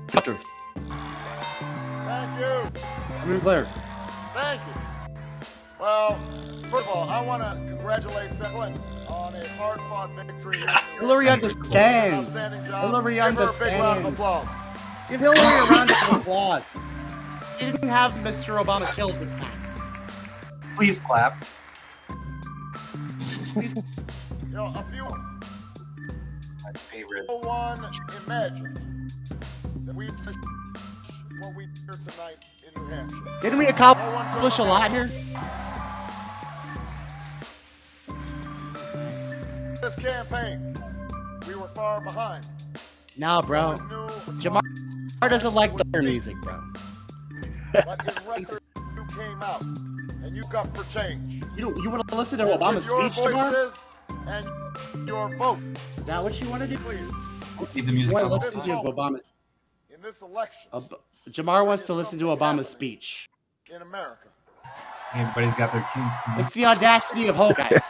Doctor. Thank you. I'm in Blair. Thank you. Well, first of all, I want to congratulate Senator Clinton on a hard-fought victory. Hillary understands. Outstanding job. Hillary Give her a big round of understands. applause. Give Hillary a round of applause. She didn't have Mr. Obama killed this time. Please clap. You know, a few. My favorite. No one imagined that we what we hear tonight in New Hampshire. Didn't we accomplish a lot here? This campaign, we were far behind. No, bro. This new Jamar doesn't like their music, bro. But in record, you came out and you got for change. You want to listen to And Obama's with your speech, Jamar? voices and your vote. Is that what you want to do? Clear. Leave the music You on. want to listen to Obama's? In this election Jamar wants to listen to Obama's speech. in America. Everybody's got their kinks. It's the audacity of hope, guys.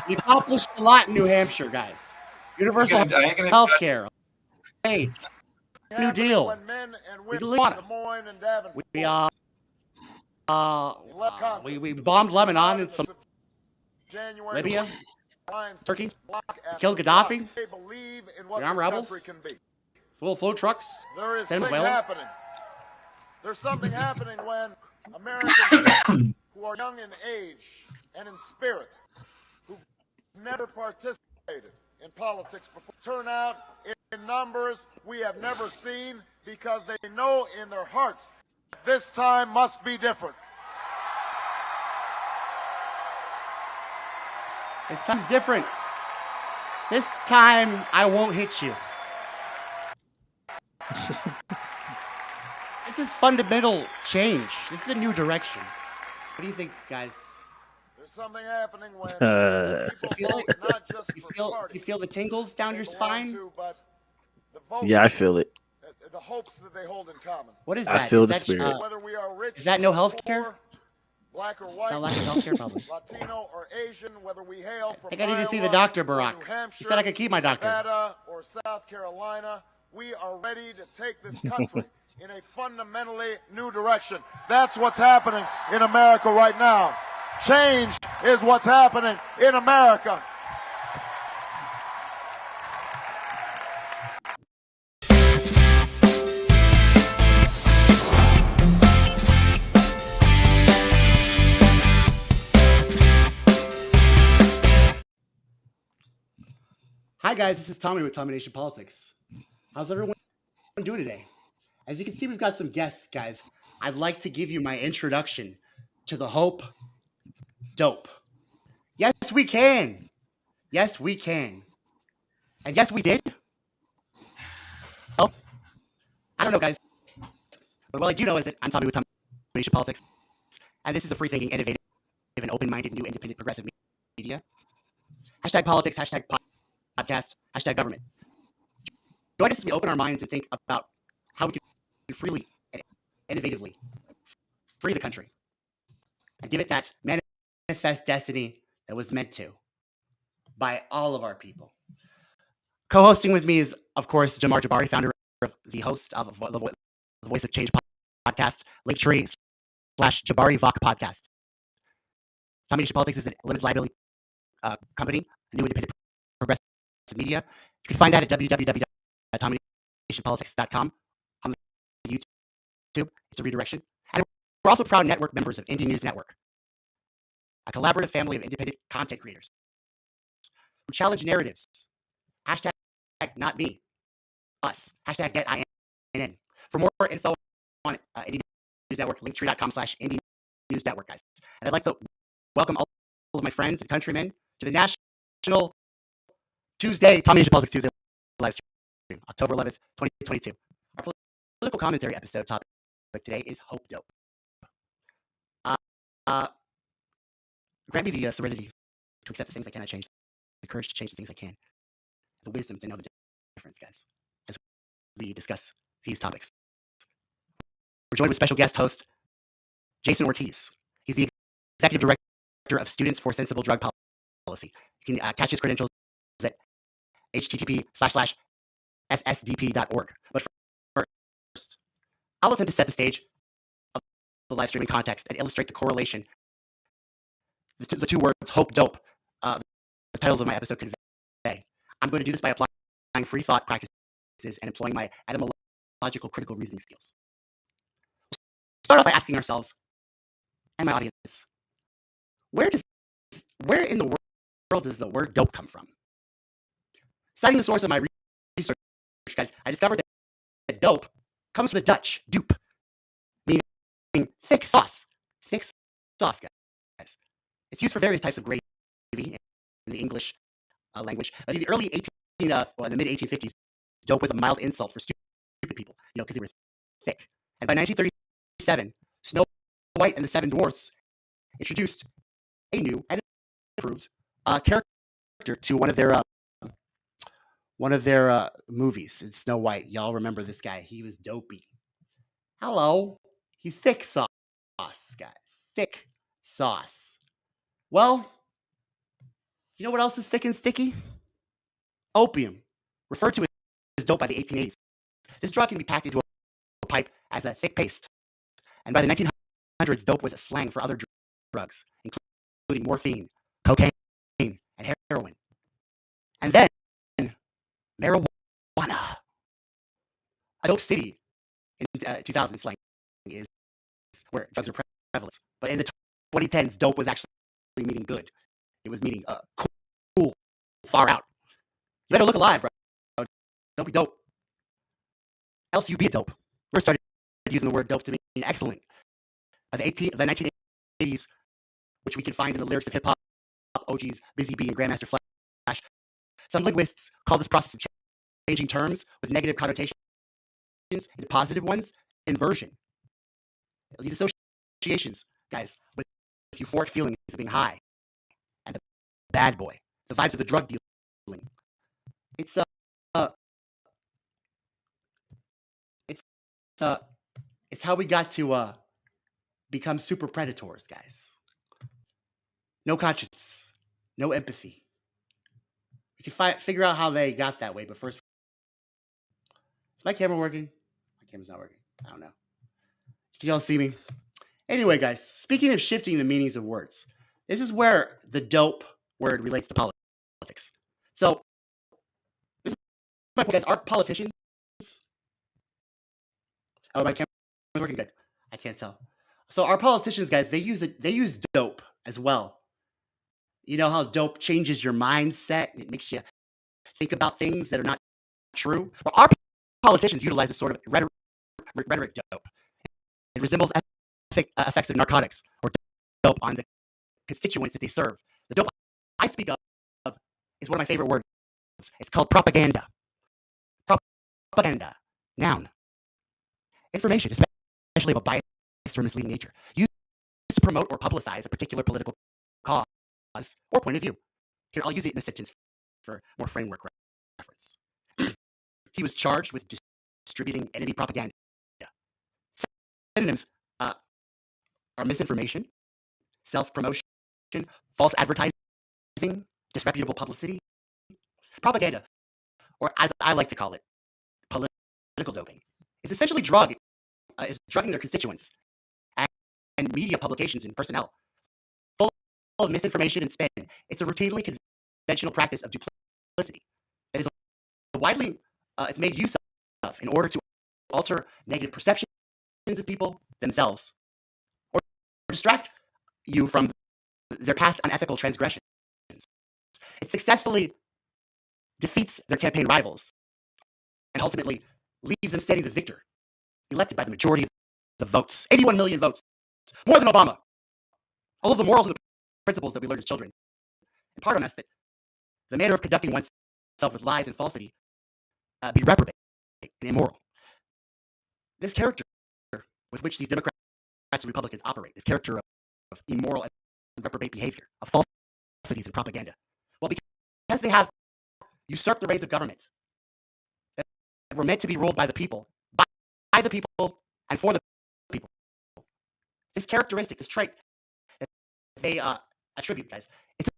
We accomplished a lot in New Hampshire, guys. Universal health care. Hey, New Deal. When men and We women did- in Des Moines and Davenport we bombed Lebanon and some January Libya, lines Turkey, block after killed block. Gaddafi. They believe in what The armed this rebels. country can be. full flow trucks. There is something Venezuela. happening. There's something happening when Americans who are young in age and in spirit, who've never participated in politics before, turn out in numbers we have never seen because they know in their hearts this time must be different. This time's different. This time, I won't hit you. This is fundamental change. This is a new direction. What do you think, guys? There's something happening when people Feel vote it? not just for You party feel the tingles down they your belong spine? to, but the votes, Yeah, I feel it. the hopes that they hold in common. What is I that? feel Is the that, spirit. Whether we are rich, is that no or health care? poor, black or Is white, that lack of health care, probably? Latino or Asian, whether we hail from I think I need to see the Iowa doctor, or Barack. New He Hampshire, said I could keep my doctor. Nevada or South Carolina, we are ready to take this country in a fundamentally new direction. That's what's happening in America right now. Change is what's happening in America. Hi guys, this is Tommy with Tommy Nation Politics. How's everyone doing today? As you can see, we've got some guests, guys. I'd like to give you my introduction to the Hope Dope. Yes, we can. Yes, we can. And yes, we did. Oh, I don't know, guys. But what I do know is that I'm Tommy with Tommy Nation Politics. And this is a free-thinking, innovative, and open-minded, new, independent, progressive media. Hashtag politics, hashtag podcast, hashtag government. Join us as we open our minds and think about how we can freely and innovatively free the country and give it that manifest destiny that was meant to by all of our people. Co-hosting with me is, of course, Jamar Jabari, founder of the host of the Voice of Change podcast, Linktree/Jabari Vodka podcast. Tommy Nation Politics is a limited liability company, a new independent progressive media. You can find that at www.tommynationpolitics.com on the YouTube. It's a redirection. And we're also proud network members of Indie News Network, a collaborative family of independent content creators who challenge narratives. Hashtag not me, us. Hashtag get INN. For more info on Indie News Network, linktree.com/Indie News Network, guys. And I'd like to welcome all of my friends and countrymen to the National Tuesday, Tommy Nation Politics Tuesday live stream, October 11th, 2022. Our political commentary episode topic today is Hope Dope. Grant me the serenity to accept the things I cannot change, the courage to change the things I can, the wisdom to know the difference, guys, as we discuss these topics. We're joined with special guest host Jason Ortiz. He's the executive director of Students for Sensible Drug Policy. You can catch his credentials at http://ssdp.org. But I'll attempt to set the stage of the live streaming context and illustrate the correlation the two words hope dope, the titles of my episode convey. I'm going to do this by applying free thought practices and employing my etymological critical reasoning skills. We'll start off by asking ourselves and my audience, where in the world does the word dope come from? Citing the source of my research, guys, I discovered that dope comes from the Dutch dupe, meaning thick sauce. Thick sauce, guys. It's used for various types of gravy in the English language. In the early the mid 1850s, dope was a mild insult for stupid people, because they were thick. And by 1937, Snow White and the Seven Dwarfs introduced a new and improved character to one of their movies. It's Snow White. Y'all remember this guy? He was dopey. Hello, he's thick sauce, guys. Thick sauce. Well, you know what else is thick and sticky? Opium, referred to as dope by the 1880s. This drug can be packed into a pipe as a thick paste. And by the 1900s, dope was a slang for other drugs, including morphine, cocaine, and heroin. And then, marijuana. A dope city in 2000 slang is where drugs are prevalent. But in the 2010s, dope was actually meaning good. It was meaning cool, far out. You better look alive, bro. Don't be dope. Else you be a dope. First started using the word dope to mean excellent. Of the 1980s, which we can find in the lyrics of hip-hop OGs Busy Bee and Grandmaster Flash. Some linguists call this process of changing terms with negative connotations into positive ones inversion. These associations, guys, with euphoric feelings of being high and the bad boy, the vibes of the drug dealing. It's how we got to become super predators, guys. No conscience, no empathy. We can figure out how they got that way, but first, is my camera working? My camera's not working. I don't know. Can y'all see me? Anyway, guys, speaking of shifting the meanings of words, this is where the dope word relates to politics. So, this is my point, guys. Our politicians. Oh, my camera's working good. I can't tell. So, our politicians, guys, they use dope as well. You know how dope changes your mindset and it makes you think about things that are not true? Well, our politicians utilize this sort of rhetoric dope. It resembles effects of narcotics or dope on the constituents that they serve. The dope I speak of is one of my favorite words. It's called propaganda. Propaganda. Noun. Information, especially of a biased or misleading nature, used to promote or publicize a particular political cause or point of view. Here, I'll use it in a sentence for more framework reference. He was charged with distributing enemy propaganda. Synonyms are misinformation, self-promotion, false advertising, disreputable publicity. Propaganda, or as I like to call it, political doping, is essentially drugging their constituents and media publications and personnel full of misinformation and spin. It's a routinely conventional practice of duplicity that is widely it's made use of in order to alter negative perceptions of people themselves or distract you from their past unethical transgressions. It successfully defeats their campaign rivals and ultimately leaves them standing the victor, elected by the majority of the votes, 81 million votes, more than Obama. All of the morals and the principles that we learned as children impart on us that the manner of conducting oneself with lies and falsity be reprobate and immoral. This character with which these Democrats and Republicans operate, this character of immoral and reprobate behavior, of falsities and propaganda, well, because they have usurped the reins of government that were meant to be ruled by the people, by the people, and for the people. This characteristic, this trait that they attribute, guys, it's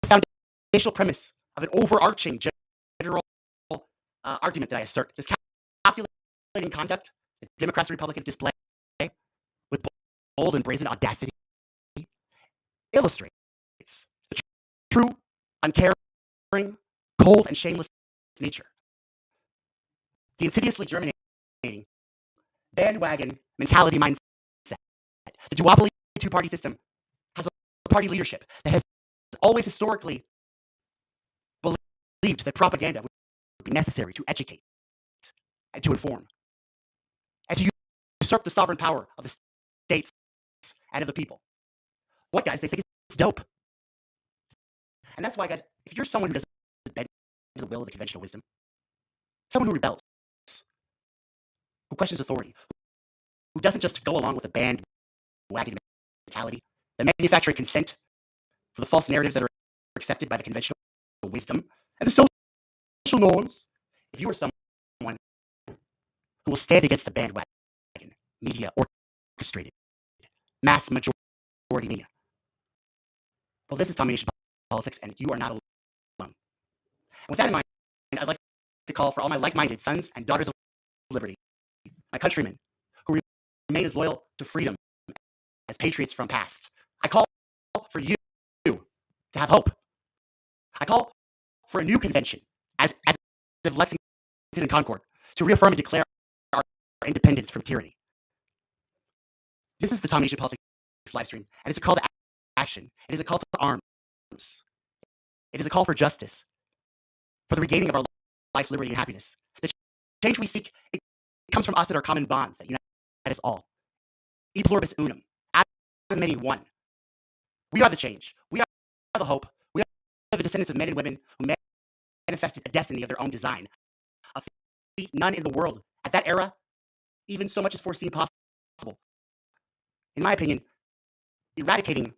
a foundational premise of an overarching general argument that I assert. This calculating conduct Democrats and Republicans display with bold and brazen audacity illustrates the true, uncaring, cold, and shameless nature. The insidiously germinating bandwagon mentality mindset. The duopoly two-party system has a party leadership that has always historically believed that propaganda would be necessary to educate and to inform and to usurp the sovereign power of the states and of the people. What, guys? They think it's dope. And that's why, guys, if you're someone who doesn't bend to the will of the conventional wisdom, someone who rebels, who questions authority, who doesn't just go along with a bandwagon mentality, the manufacturing consent for the false narratives that are accepted by the conventional wisdom and the social norms, if you are someone who will stand against the bandwagon media orchestrated mass majority media, well, this is domination politics, and you are not alone. And with that in mind, I'd like to call for all my like-minded sons and daughters of liberty, my countrymen, who remain as loyal to freedom as patriots from past. I call for you to have hope. I call for a new convention, as of Lexington and Concord, to reaffirm and declare our independence from tyranny. This is the Domination Politics live stream, and it's a call to action. It is a call to arms. It is a call for justice, for the regaining of our life, liberty, and happiness. The change we seek, it comes from us and our common bonds that unite us all. E pluribus unum, out of many one. We are the change. We are the hope. We are the descendants of men and women who manifested a destiny of their own design, a feat none in the world at that era even so much as foreseen possible. In my opinion, eradicating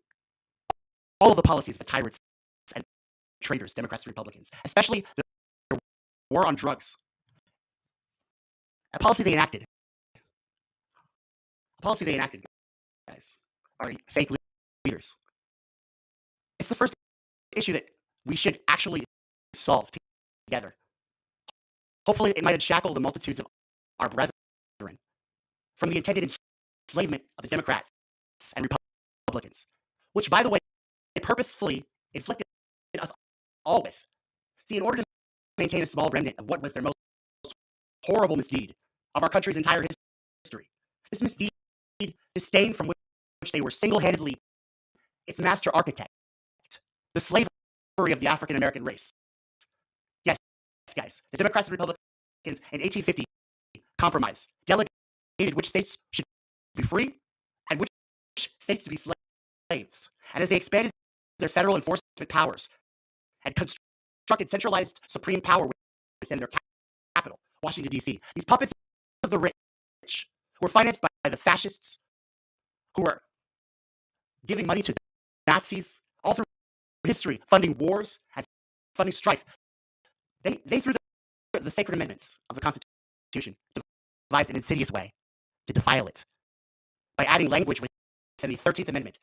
all of the policies of the tyrants and traitors, Democrats and Republicans, especially the war on drugs. A policy they enacted, guys, are fake leaders. It's the first issue that we should actually solve together. Hopefully, it might unshackle the multitudes of our brethren from the intended enslavement of the Democrats and Republicans, which, by the way, they purposefully inflicted us all with. See, in order to maintain a small remnant of what was their most horrible misdeed of our country's entire history, this misdeed, disdain from which they were single-handedly its master architect, the slavery of the African American race. Yes, guys, the Democrats and Republicans in 1850 compromise delegated which states should be free and which states to be slaves. And as they expanded their federal enforcement powers and constructed centralized supreme power within their capital, Washington, D.C., these puppets of the rich were financed by the fascists who were giving money to Nazis all through history, funding wars and funding strife. They threw the sacred amendments of the Constitution, devised an insidious way to defile it by adding language within the 13th Amendment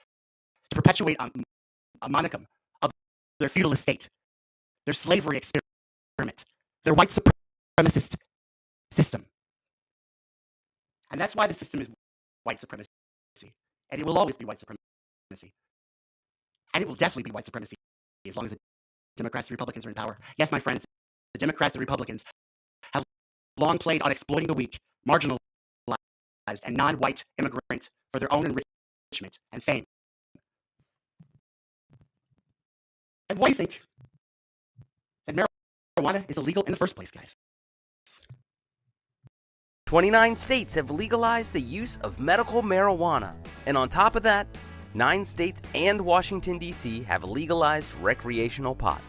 to perpetuate a monicum of their feudal estate, their slavery experiment, their white supremacist system. And that's why the system is white supremacy. And it will always be white supremacy. And it will definitely be white supremacy as long as the Democrats and Republicans are in power. Yes, my friends, the Democrats and Republicans have long played on exploiting the weak, marginalized, and non-white immigrant for their own enrichment and fame. And why do you think that marijuana is illegal in the first place, guys? 29 states have legalized the use of medical marijuana. And on top of that, 9 states and Washington, D.C. have legalized recreational pot.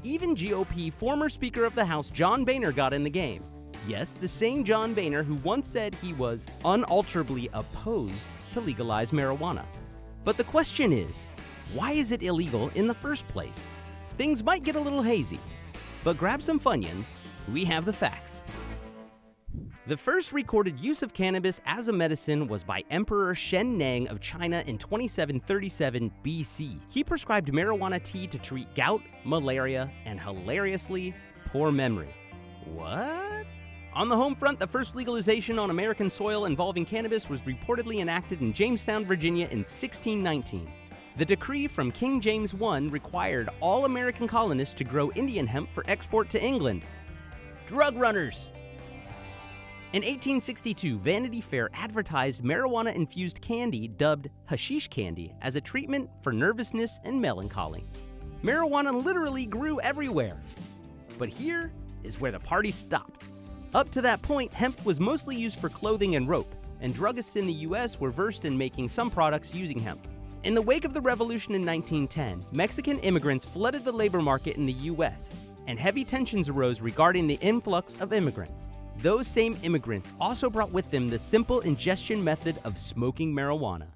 Even GOP former Speaker of the House John Boehner got in the game. Yes, the same John Boehner who once said he was unalterably opposed to legalize marijuana. But the question is, why is it illegal in the first place? Things might get a little hazy, but grab some Funyuns, we have the facts. The first recorded use of cannabis as a medicine was by Emperor Shen Nang of China in 2737 BC. He prescribed marijuana tea to treat gout, malaria, and hilariously, poor memory. What? On the home front, the first legalization on American soil involving cannabis was reportedly enacted in Jamestown, Virginia in 1619. The decree from King James I required all American colonists to grow Indian hemp for export to England. Drug runners! In 1862, Vanity Fair advertised marijuana-infused candy dubbed hashish candy as a treatment for nervousness and melancholy. Marijuana literally grew everywhere. But here is where the party stopped. Up to that point, hemp was mostly used for clothing and rope, and druggists in the US were versed in making some products using hemp. In the wake of the revolution in 1910, Mexican immigrants flooded the labor market in the US, and heavy tensions arose regarding the influx of immigrants. Those same immigrants also brought with them the simple ingestion method of smoking marijuana.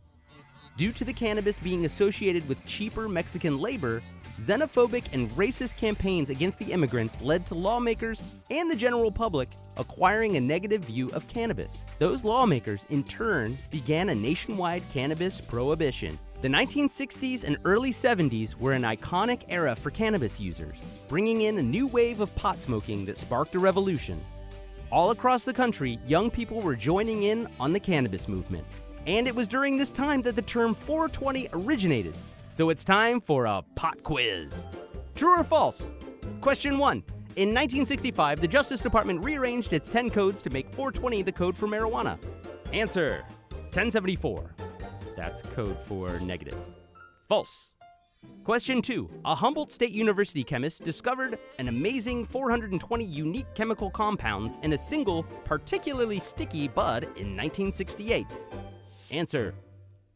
Due to the cannabis being associated with cheaper Mexican labor, xenophobic and racist campaigns against the immigrants led to lawmakers and the general public acquiring a negative view of cannabis. Those lawmakers, in turn, began a nationwide cannabis prohibition. The 1960s and early 70s were an iconic era for cannabis users, bringing in a new wave of pot smoking that sparked a revolution. All across the country, young people were joining in on the cannabis movement. And it was during this time that the term 420 originated. So it's time for a pot quiz. True or false? Question 1. In 1965, the Justice Department rearranged its 10 codes to make 420 the code for marijuana. Answer: 1074. That's code for negative. False. Question 2. A Humboldt State University chemist discovered an amazing 420 unique chemical compounds in a single, particularly sticky bud in 1968. Answer: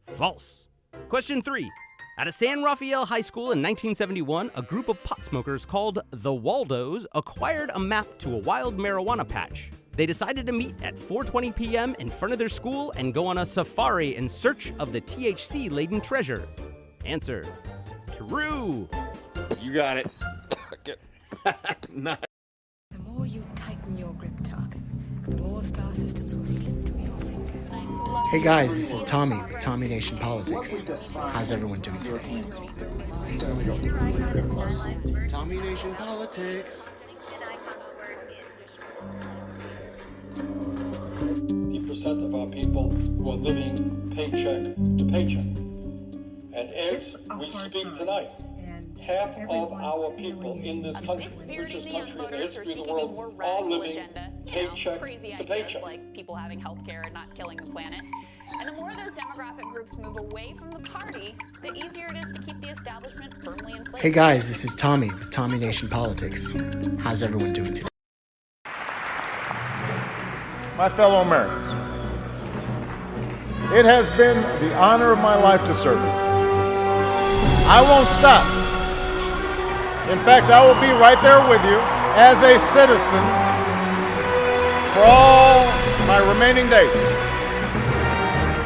false. Question 3. At a San Rafael High School in 1971, a group of pot smokers called the Waldos acquired a map to a wild marijuana patch. They decided to meet at 4:20 p.m. in front of their school and go on a safari in search of the THC-laden treasure. Answer: true. You got it. The more you tighten your grip, Tarkin, the more star systems will slip through your fingers. Hey guys, this is Tommy with Tommy Nation Politics. How's everyone doing today? Tommy Nation Politics. 50% of our people who are living paycheck to paycheck. And as we speak tonight, half of our people in this country, the richest country in the history of the world, are living paycheck to paycheck. Like people having health care and not killing the planet. And the more those demographic groups move away from the party, the easier it is to keep the establishment firmly in place. Hey guys, this is Tommy with Tommy Nation Politics. How's everyone doing today? My fellow Americans, it has been the honor of my life to serve you. I won't stop. In fact, I will be right there with you as a citizen for all my remaining days.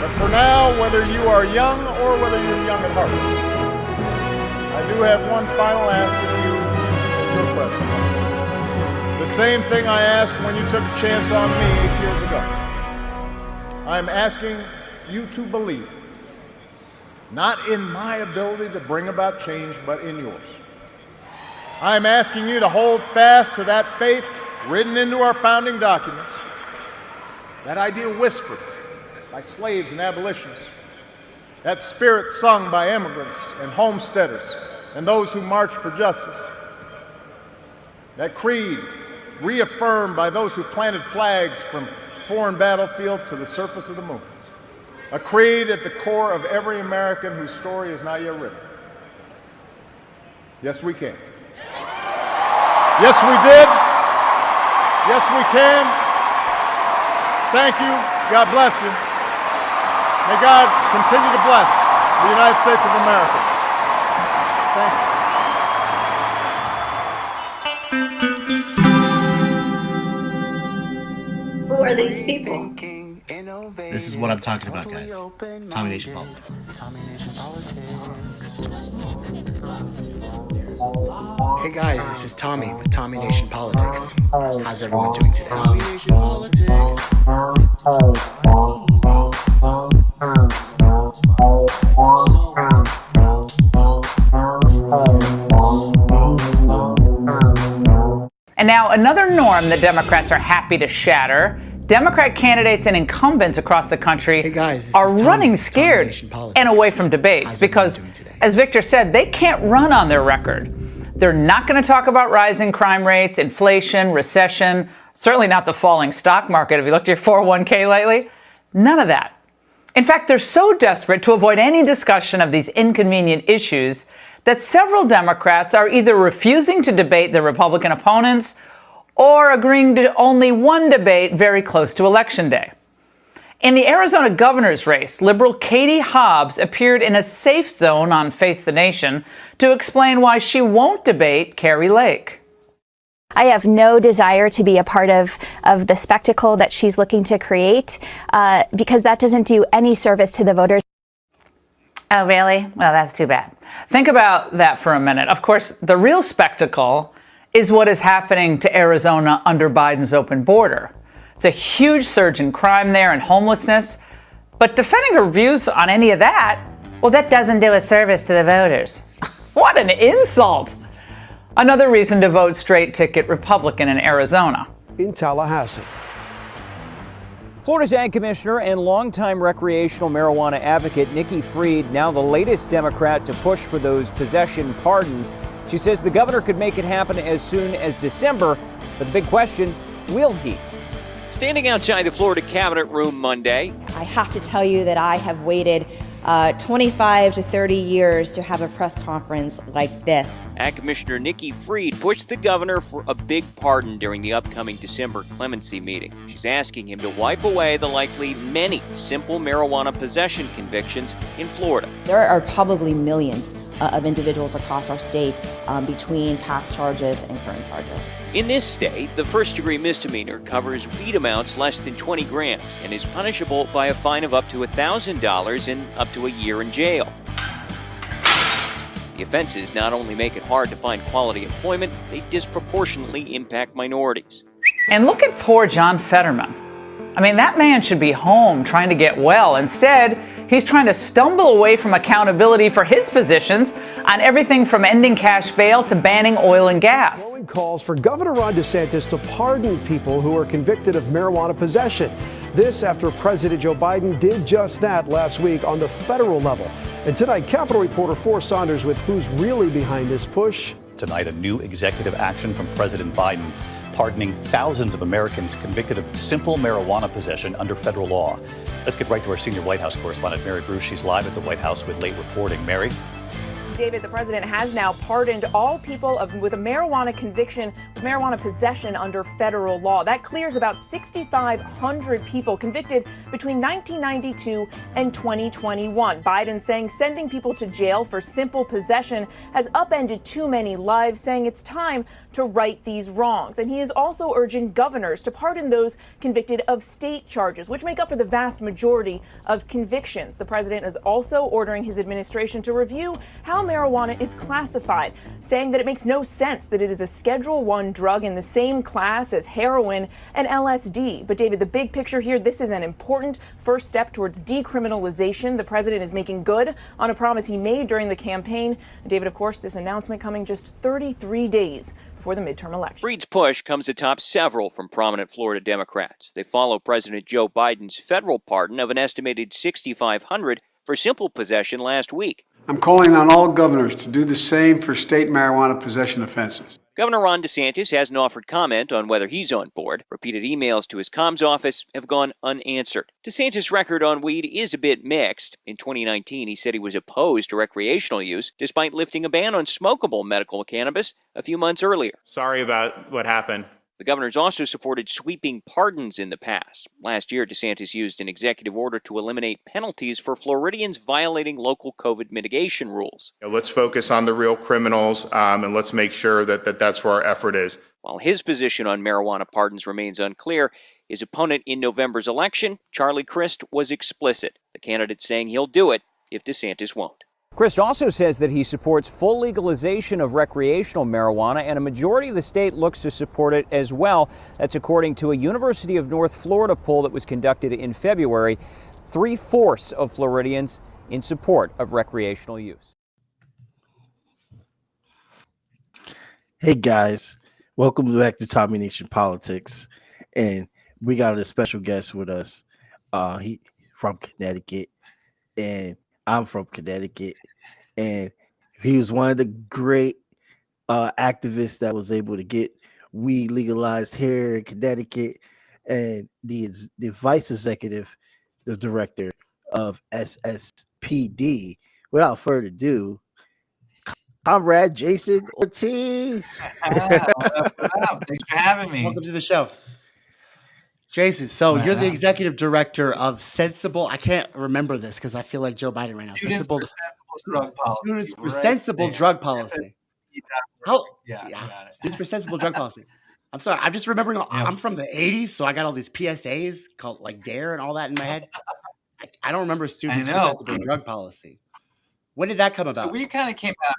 But for now, whether you are young or whether you're young at heart, I do have one final ask of you as your president. The same thing I asked when you took a chance on me 8 years ago. I'm asking you to believe, not in my ability to bring about change, but in yours. I'm asking you to hold fast to that faith written into our founding documents, that idea whispered by slaves and abolitionists, that spirit sung by immigrants and homesteaders and those who marched for justice, that creed reaffirmed by those who planted flags from foreign battlefields to the surface of the moon, a creed at the core of every American whose story is not yet written. Yes, we can. Yes, we did. Yes, we can. Thank you. God bless you. May God continue to bless the United States of America. Thank you. Who are these people? This is what I'm talking about, guys. Tommy Nation Politics. Tommy Nation Politics. Hey guys, this is Tommy with Tommy Nation Politics. How's everyone doing today? Tommy Nation Politics. And now Now, another norm that Democrats are happy to shatter: Democrat candidates and incumbents across the country are running scared and away from debates because, as Victor said, they can't run on their record. They're not going to talk about rising crime rates, inflation, recession, certainly not the falling stock market. Have you looked at your 401k lately? None of that. In fact, they're so desperate to avoid any discussion of these inconvenient issues that several Democrats are either refusing to debate their Republican opponents or agreeing to only one debate very close to Election Day. In the Arizona governor's race, liberal Katie Hobbs appeared in a safe zone on Face the Nation to explain why she won't debate Kari Lake. I have no desire to be a part of the spectacle that she's looking to create because that doesn't do any service to the voters. Oh, really? Well, that's too bad. Think about that for a minute. Of course, the real spectacle is what is happening to Arizona under Biden's open border. It's a huge surge in crime there and homelessness. But defending her views on any of that, well, that doesn't do a service to the voters. What an insult! Another reason to vote straight ticket Republican in Arizona. In Tallahassee. Florida's Ag Commissioner and longtime recreational marijuana advocate Nikki Fried, now the latest Democrat to push for those possession pardons. She says the governor could make it happen as soon as December, but the big question, will he? Standing outside the Florida Cabinet Room Monday. I have to tell you that I have waited 25 to 30 years to have a press conference like this. Ag Commissioner Nikki Fried pushed the governor for a big pardon during the upcoming December clemency meeting. She's asking him to wipe away the likely many simple marijuana possession convictions in Florida. There are probably millions of individuals across our state between past charges and current charges. In this state, the first-degree misdemeanor covers weed amounts less than 20 grams and is punishable by a fine of up to $1,000 and up to a year in jail. The offenses not only make it hard to find quality employment, they disproportionately impact minorities. And look at poor John Fetterman. I mean, that man should be home trying to get well. Instead, he's trying to stumble away from accountability for his positions on everything from ending cash bail to banning oil and gas. Growing calls for Governor Ron DeSantis to pardon people who are convicted of marijuana possession. This after President Joe Biden did just that last week on the federal level. And tonight, Capitol reporter Forrest Saunders with who's really behind this push. Tonight, a new executive action from President Biden pardoning thousands of Americans convicted of simple marijuana possession under federal law. Let's get right to our senior White House correspondent, Mary Bruce. She's live at the White House with late reporting. Mary? David, the president has now pardoned all people with a marijuana conviction, with marijuana possession under federal law. That clears about 6,500 people convicted between 1992 and 2021. Biden saying sending people to jail for simple possession has upended too many lives, saying it's time to right these wrongs. And he is also urging governors to pardon those convicted of state charges, which make up for the vast majority of convictions. The president is also ordering his administration to review how marijuana is classified, saying that it makes no sense that it is a Schedule I drug in the same class as heroin and LSD. But David, the big picture here, this is an important first step towards decriminalization. The president is making good on a promise he made during the campaign. David, of course, this announcement coming just 33 days before the midterm election. Fried's push comes atop several from prominent Florida Democrats. They follow President Joe Biden's federal pardon of an estimated 6,500 for simple possession last week. I'm calling on all governors to do the same for state marijuana possession offenses. Governor Ron DeSantis hasn't offered comment on whether he's on board. Repeated emails to his comms office have gone unanswered. DeSantis' record on weed is a bit mixed. In 2019, he said he was opposed to recreational use, despite lifting a ban on smokable medical cannabis a few months earlier. Sorry about what happened. The governor's also supported sweeping pardons in the past. Last year, DeSantis used an executive order to eliminate penalties for Floridians violating local COVID mitigation rules. Let's focus on the real criminals, and let's make sure that that's where our effort is. While his position on marijuana pardons remains unclear, his opponent in November's election, Charlie Crist, was explicit. The candidate saying he'll do it if DeSantis won't. Crist also says that he supports full legalization of recreational marijuana, and a majority of the state looks to support it as well. That's according to a University of North Florida poll that was conducted in February. 3/4 of Floridians in support of recreational use. Hey guys, Welcome back to Tommy Nation Politics, and we got a special guest with us. He from Connecticut, and I'm from Connecticut, and he was one of the great activists that was able to get weed legalized here in Connecticut, and the vice executive, the director of SSPD. Without further ado, Comrade Jason Ortiz. What up? Thanks for having me. Welcome to the show. Jason, so you're the executive director of Sensible. I can't remember this because I feel like Joe Biden right now. Students for Sensible Drug Policy. Students for Right Sensible there. Drug Policy. How? Yeah, you got it. Students for Sensible Drug Policy. I'm sorry. I'm just remembering. I'm from the 80s, so I got all these PSAs called like DARE and all that in my head. I don't remember Students for Sensible Drug Policy. When did that come about? So we kind of came out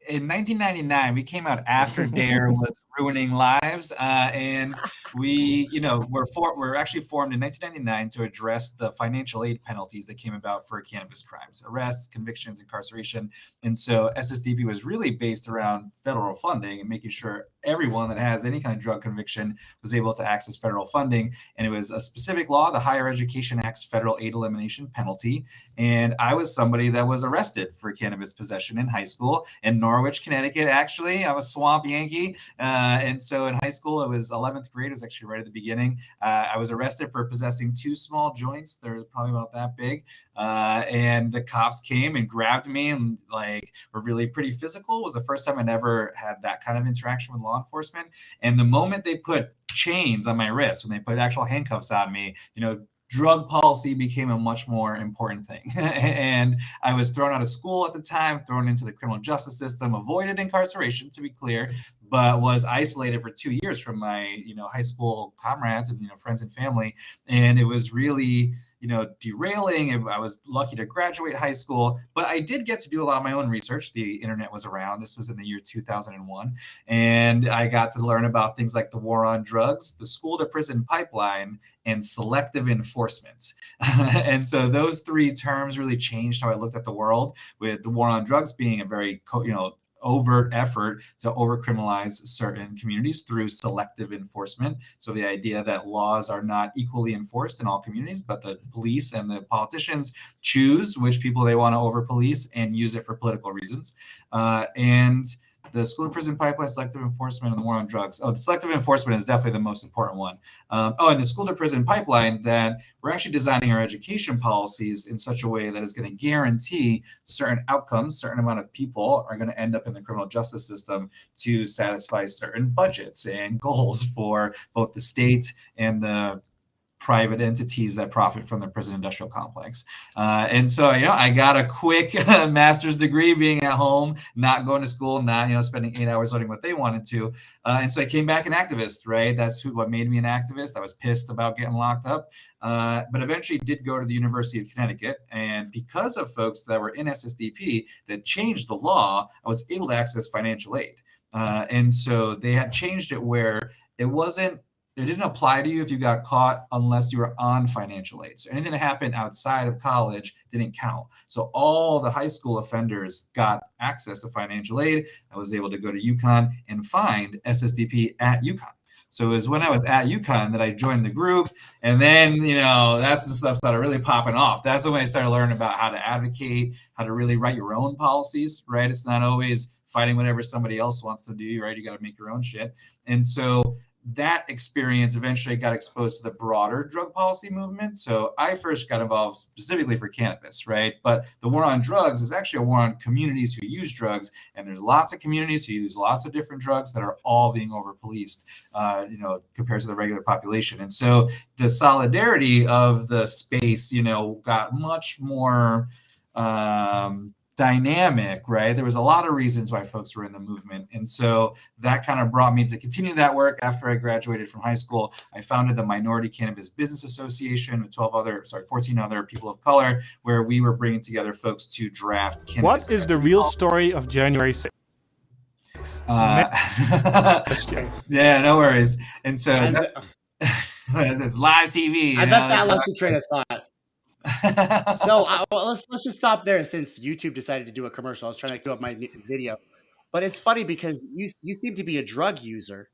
in 1999. We came out after DARE was ruining lives, and we, we're actually formed in 1999 to address the financial aid penalties that came about for cannabis crimes, arrests, convictions, incarceration. And so SSDP was really based around federal funding and making sure everyone that has any kind of drug conviction was able to access federal funding. And it was a specific law, the Higher Education Act's federal aid elimination penalty. And I was somebody that was arrested for cannabis possession in high school in Norwich, Connecticut. Actually, I was Swamp Yankee. And so in high school, it was 11th grade. It was actually right at the beginning. I was arrested for possessing 2 small joints. They're probably about that big. And the cops came and grabbed me and were really pretty physical. It was the first time I never had that kind of interaction with law enforcement. And the moment they put chains on my wrist, when they put actual handcuffs on me, drug policy became a much more important thing. And I was thrown out of school at the time, thrown into the criminal justice system, avoided incarceration, to be clear, but was isolated for 2 years from my, high school comrades and, friends and family. And it was really, derailing. I was lucky to graduate high school, but I did get to do a lot of my own research. The internet was around. This was in the year 2001. And I got to learn about things like the war on drugs, the school to prison pipeline, and selective enforcement. And so those 3 terms really changed how I looked at the world, with the war on drugs being a very, overt effort to overcriminalize certain communities through selective enforcement. So the idea that laws are not equally enforced in all communities, but the police and the politicians choose which people they want to over-police and use it for political reasons. And the school to prison pipeline, selective enforcement, and the war on drugs. Oh, the selective enforcement is definitely the most important one. And the school to prison pipeline, that we're actually designing our education policies in such a way that is going to guarantee certain outcomes, certain amount of people are going to end up in the criminal justice system to satisfy certain budgets and goals for both the state and the private entities that profit from the prison industrial complex. And so, I got a quick master's degree being at home, not going to school, not, spending 8 hours learning what they wanted to. And so I came back an activist, right? That's what made me an activist. I was pissed about getting locked up, but eventually did go to the University of Connecticut. And because of folks that were in SSDP that changed the law, I was able to access financial aid. And so they had changed it where it didn't apply to you if you got caught unless you were on financial aid. So anything that happened outside of college didn't count. So all the high school offenders got access to financial aid. I was able to go to UConn and find SSDP at UConn. So it was when I was at UConn that I joined the group. And then, that's when stuff started really popping off. That's when I started learning about how to advocate, how to really write your own policies, right? It's not always fighting whatever somebody else wants to do, right? You got to make your own shit. And so that experience eventually got exposed to the broader drug policy movement. So I first got involved specifically for cannabis, right? But the war on drugs is actually a war on communities who use drugs. And there's lots of communities who use lots of different drugs that are all being over-policed, compared to the regular population. And so the solidarity of the space, got much more dynamic, right? There was a lot of reasons why folks were in the movement. And so that kind of brought me to continue that work. After I graduated from high school, I founded the Minority Cannabis Business Association with 14 other people of color, where we were bringing together folks to draft cannabis. What is the real story of January 6th? Yeah, no worries. And so it's live TV. I bet that lost your train of thought. So let's just stop there, since YouTube decided to do a commercial. I was trying to queue up my video, but it's funny because you seem to be a drug user,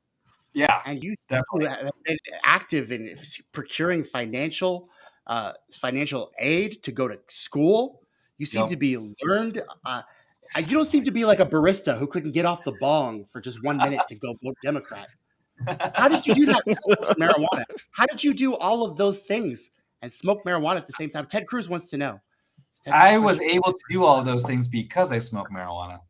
Yeah, and you definitely. have been active in procuring financial aid to go to school. You seem Yep. to be learned. You don't seem to be like a barista who couldn't get off the bong for just 1 minute to go vote Democrat. How did you do that with smoking marijuana? How did you do all of those things and smoke marijuana at the same time? Ted Cruz wants to know. I was able to do all of those things because I smoke marijuana.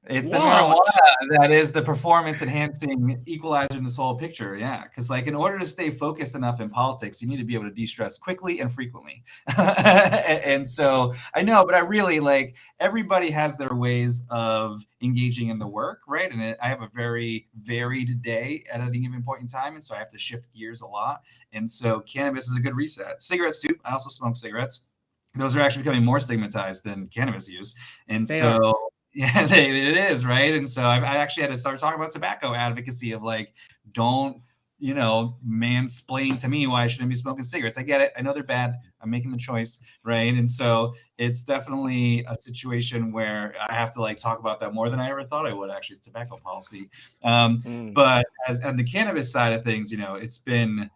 It's the marijuana What? that is the performance enhancing equalizer in this whole picture. Yeah. Because like in order to stay focused enough in politics, you need to be able to de-stress quickly and frequently. And so I know, but I really like everybody has their ways of engaging in the work, right? And I have a very varied day at any given point in time. And so I have to shift gears a lot. And so cannabis is a good reset. Cigarettes too. I also smoke cigarettes. Those are actually becoming more stigmatized than cannabis use. And They so are. yeah, it is, right? And so I actually had to start talking about tobacco advocacy of like, don't, mansplain to me why I shouldn't be smoking cigarettes. I get it. I know they're bad. I'm making the choice, right? And so it's definitely a situation where I have to like talk about that more than I ever thought I would. Actually, it's tobacco policy. But as on the cannabis side of things, it's been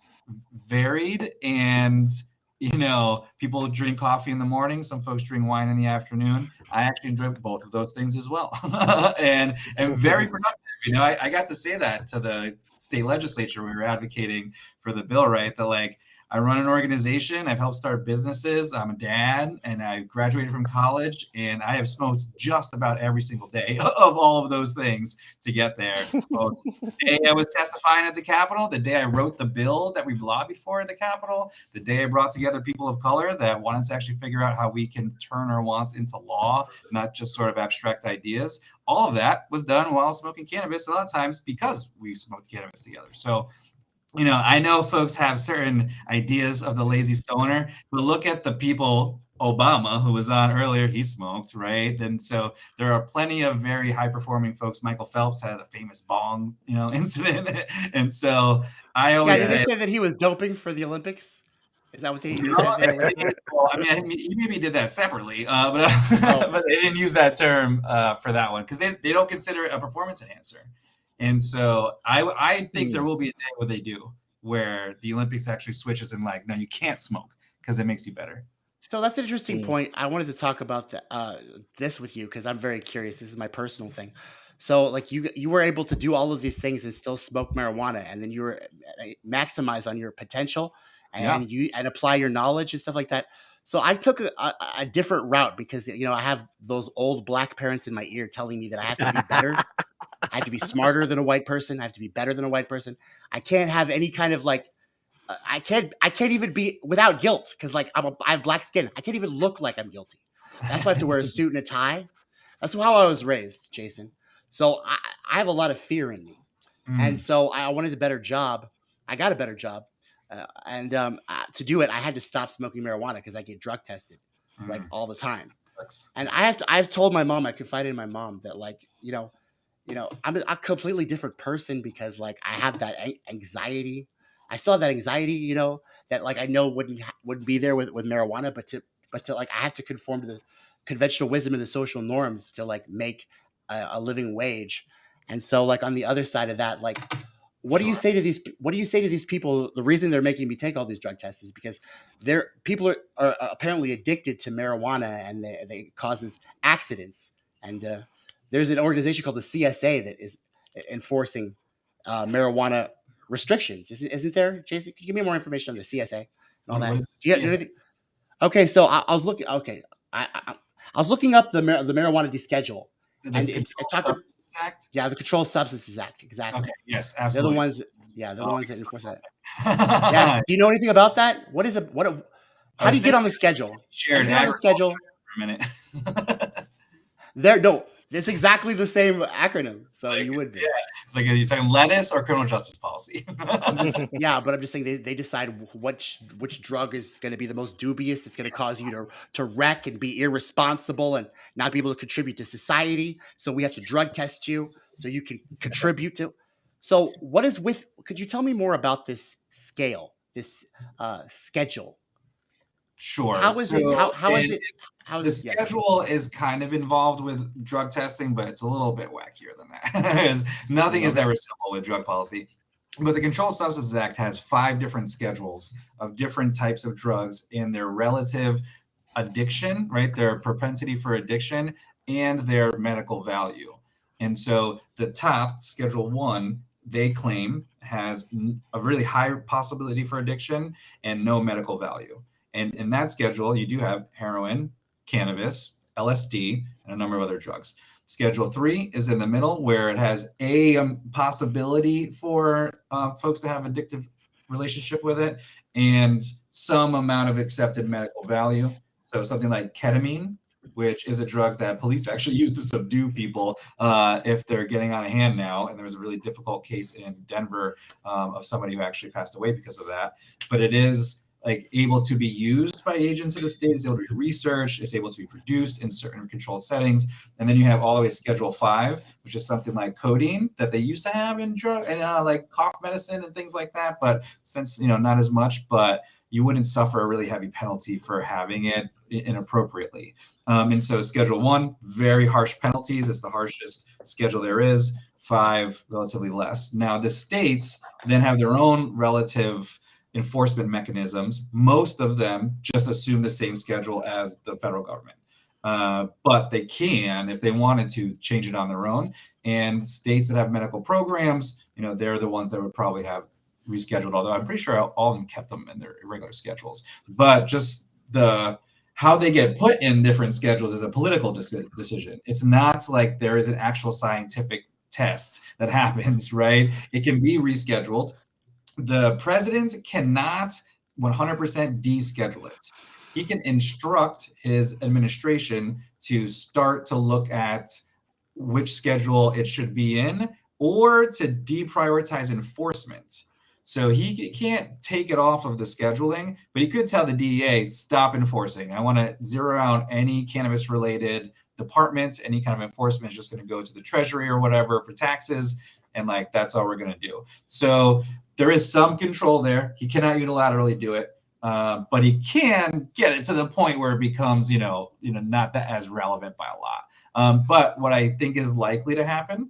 varied and people drink coffee in the morning. Some folks drink wine in the afternoon. I actually enjoy both of those things as well, and very productive. I got to say that to the state legislature when we were advocating for the bill, right? That like I run an organization, I've helped start businesses, I'm a dad, and I graduated from college, and I have smoked just about every single day of all of those things to get there. Well, the day I was testifying at the Capitol, the day I wrote the bill that we lobbied for at the Capitol, the day I brought together people of color that wanted to actually figure out how we can turn our wants into law, not just sort of abstract ideas. All of that was done while smoking cannabis a lot of times because we smoked cannabis together. So I know folks have certain ideas of the lazy stoner, but look at the people, Obama, who was on earlier, he smoked, right? And so there are plenty of very high performing folks. Michael Phelps had a famous bong, incident. And so I always Did they say that he was doping for the Olympics? Is that what they said? Well, he maybe did that separately, but but they didn't use that term for that one because they don't consider it a performance enhancer. And so I think there will be a day where they do, where the Olympics actually switches and like, no, you can't smoke because it makes you better. So that's an interesting point. I wanted to talk about this with you because I'm very curious. This is my personal thing. So like you were able to do all of these things and still smoke marijuana, and then you were maximize on your potential and and apply your knowledge and stuff like that. So I took a different route because I have those old black parents in my ear telling me that I have to be better. I have to be smarter than a white person. I have to be better than a white person. I can't have any kind of like, I can't even be without guilt because like I have black skin. I can't even look like I'm guilty. That's why I have to wear a suit and a tie. That's how I was raised, Jason. So I have a lot of fear in me. And so I wanted a better job. I got a better job. And to do it, I had to stop smoking marijuana because I get drug tested like all the time. And I've told my mom, I confided in my mom that like, I'm a completely different person because like I have that anxiety. I still have that anxiety, that like I know wouldn't be there with marijuana, but to like I have to conform to the conventional wisdom and the social norms to like make a living wage. And so like on the other side of that, like what do you say to these people? The reason they're making me take all these drug tests is because people are apparently addicted to marijuana and they causes accidents. And there's an organization called the CSA that is enforcing marijuana restrictions. Isn't there, Jason? Could you give me more information on the CSA and all that? Do you know anything? Okay, so I was looking. Okay, I was looking up the Marijuana Deschedule, and it talked about the Controlled Substances Act. Exactly. Okay. Yes, absolutely. They're the ones. Yeah, they're the ones that enforce that. Yeah. Do you know anything about that? What is how do you get on the schedule? Shared on the schedule for a minute. It's exactly the same acronym, so you would be. Yeah, it's like you're talking lettuce or criminal justice policy. But I'm just saying they decide which drug is going to be the most dubious. It's going to cause you to wreck and be irresponsible and not be able to contribute to society. So we have to drug test you so you can contribute to. So could you tell me more about this scale, this schedule? Sure. How is it? The schedule is kind of involved with drug testing, but it's a little bit wackier than that. Nothing is ever simple with drug policy. But the Controlled Substances Act has 5 different schedules of different types of drugs and their relative addiction, right? Their propensity for addiction and their medical value. And so the top, Schedule 1, they claim has a really high possibility for addiction and no medical value. And in that schedule, you do have heroin, cannabis, LSD, and a number of other drugs. Schedule 3 is in the middle, where it has a possibility for folks to have addictive relationship with it and some amount of accepted medical value. So something like ketamine, which is a drug that police actually use to subdue people if they're getting out of hand now. And there was a really difficult case in Denver of somebody who actually passed away because of that. But it is like able to be used by agents of the state. It's able to be researched. It's able to be produced in certain controlled settings. And then you have all the way to Schedule 5, which is something like codeine that they used to have in drug and like cough medicine and things like that. But since, not as much, but you wouldn't suffer a really heavy penalty for having it inappropriately. And so Schedule 1, very harsh penalties. It's the harshest schedule there is. 5, relatively less. Now the states then have their own relative enforcement mechanisms. Most of them just assume the same schedule as the federal government. But they can, if they wanted to, change it on their own. And states that have medical programs, they're the ones that would probably have rescheduled, although I'm pretty sure all of them kept them in their regular schedules. But just how they get put in different schedules is a political decision. It's not like there is an actual scientific test that happens, right? It can be rescheduled. The president cannot 100% deschedule it. He can instruct his administration to start to look at which schedule it should be in, or to deprioritize enforcement. So he can't take it off of the scheduling, but he could tell the DEA, stop enforcing. I want to zero out any cannabis related departments. Any kind of enforcement is just going to go to the Treasury or whatever for taxes. And that's all we're going to do. So there is some control there. He cannot unilaterally do it, but he can get it to the point where it becomes, not that as relevant by a lot. But what I think is likely to happen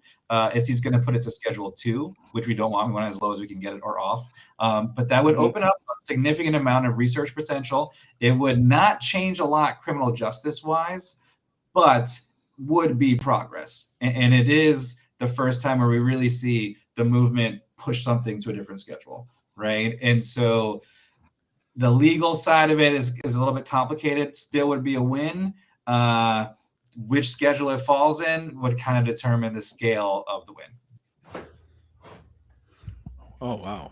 is he's going to put it to Schedule 2, which we don't want. We want it as low as we can get it or off. But that would open up a significant amount of research potential. It would not change a lot criminal justice wise, but would be progress. And it is the first time where we really see the movement push something to a different schedule, right? And so the legal side of it is a little bit complicated. Still would be a win. Which schedule it falls in would kind of determine the scale of the win. Oh, wow.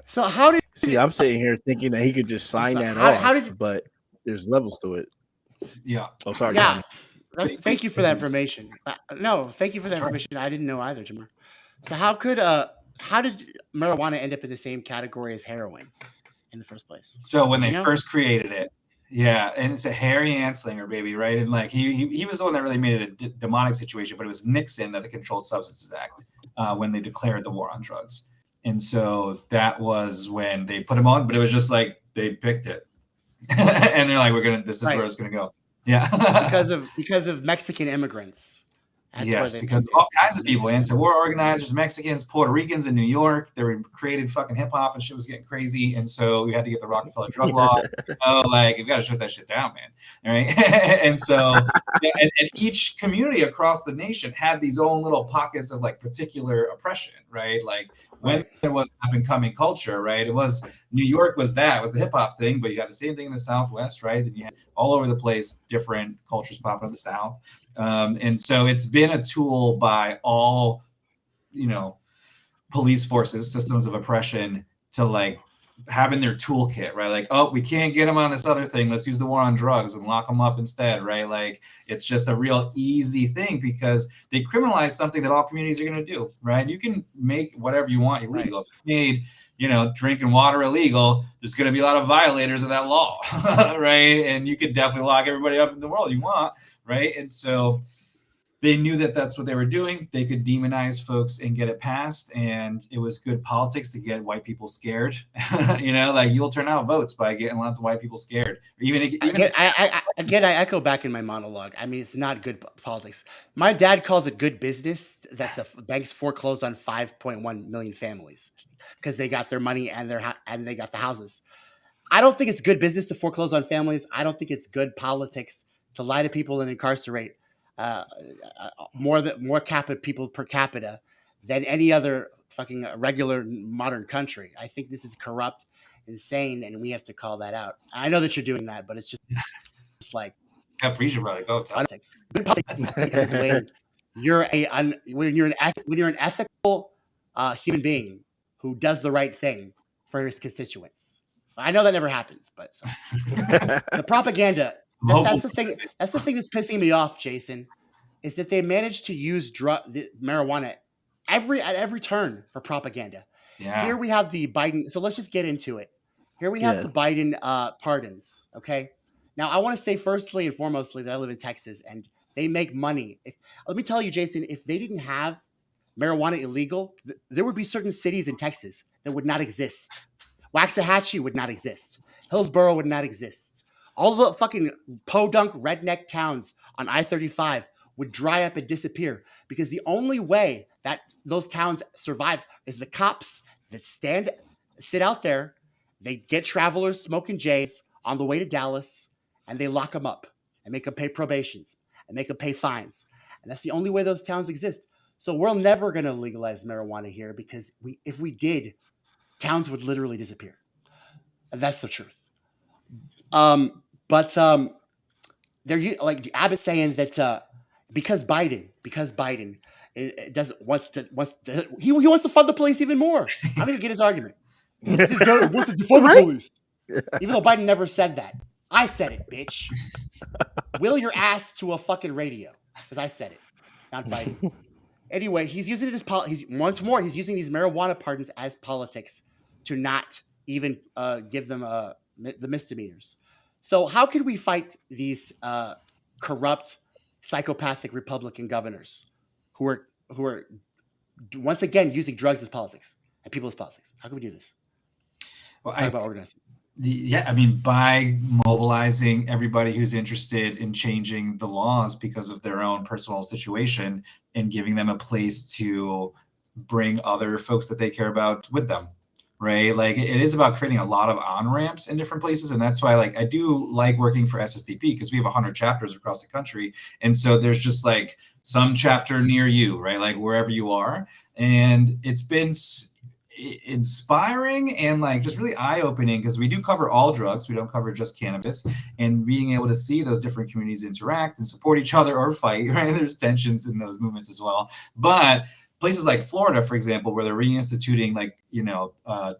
So how did... See, I'm sitting here thinking that he could just sign that off, but there's levels to it. Yeah. Oh, sorry. Yeah. Thank you for that information. No, thank you for that information. I didn't know either, Jamar. So how did marijuana end up in the same category as heroin in the first place? So when they first created it, yeah, and it's a Harry Anslinger, baby, right? And he was the one that really made it a demonic situation, but it was Nixon that the Controlled Substances Act when they declared the war on drugs. And so that was when they put him on, but it was just like they picked it. And they're like, this is where it's gonna go. Yeah. because of Mexican immigrants. Yes, because all kinds of people, anti-war organizers, Mexicans, Puerto Ricans in New York, they were created fucking hip hop and shit was getting crazy. And so we had to get the Rockefeller drug law. We got to shut that shit down, man. All right. And so, and each community across the nation had these own little pockets of particular oppression, right? When there was up and coming culture, right? It was New York was the hip hop thing, but you had the same thing in the Southwest, right? Then you had all over the place, different cultures popping up in the South. And so it's been a tool by all, police forces, systems of oppression to have in their toolkit, right? We can't get them on this other thing. Let's use the war on drugs and lock them up instead, right? It's just a real easy thing because they criminalize something that all communities are going to do, right? You can make whatever you want illegal. If you made, drinking water illegal, there's going to be a lot of violators of that law, right? And you could definitely lock everybody up in the world you want, right? And so they knew that that's what they were doing. They could demonize folks and get it passed, and it was good politics to get white people scared. You know, like you'll turn out votes by getting lots of white people scared. Or I echo back in my monologue. I mean, it's not good politics. My dad calls it good business that the banks foreclosed on 5.1 million families because they got their money and they got the houses. I don't think it's good business to foreclose on families. I don't think it's good politics to lie to people and incarcerate more people per capita than any other fucking regular modern country. I think this is corrupt, insane, and we have to call that out. I know that you're doing that, but it's just like we should probably go. Politics. Good politics is when you're an ethical human being who does the right thing for his constituents. I know that never happens, but the propaganda. That's the thing. That's the thing that's pissing me off, Jason, is that they managed to use marijuana at every turn for propaganda. Yeah. Here we have the Biden. So let's just get into it. Here we have the Biden pardons. Okay. Now I want to say firstly and foremostly that I live in Texas and they make money. Let me tell you, Jason, if they didn't have marijuana illegal, there would be certain cities in Texas that would not exist. Waxahachie would not exist. Hillsborough would not exist. All the fucking podunk redneck towns on I-35 would dry up and disappear because the only way that those towns survive is the cops that sit out there. They get travelers smoking J's on the way to Dallas and they lock them up and make them pay probations and make them pay fines. And that's the only way those towns exist. So we're never going to legalize marijuana here because if we did, towns would literally disappear. And that's the truth. But they're like Abbott saying that because Biden wants to fund the police even more. I'm going to get his argument. He wants to defund the police. Even though Biden never said that. I said it, bitch. Will your ass to a fucking radio. Because I said it, not Biden. Anyway, he's using it as he's using these marijuana pardons as politics to not even give them the misdemeanors. So how can we fight these corrupt, psychopathic Republican governors who are once again using drugs as politics and people as politics? How can we do this? Well, Talk about organizing. I mean, by mobilizing everybody who's interested in changing the laws because of their own personal situation and giving them a place to bring other folks that they care about with them, right? Like it is about creating a lot of on-ramps in different places. And that's why I do like working for SSDP because we have 100 chapters across the country. And so there's just like some chapter near you, right? Like wherever you are. And it's been inspiring and just really eye-opening because we do cover all drugs. We don't cover just cannabis, and being able to see those different communities interact and support each other or fight, right? There's tensions in those movements as well. But places like Florida, for example, where they're reinstituting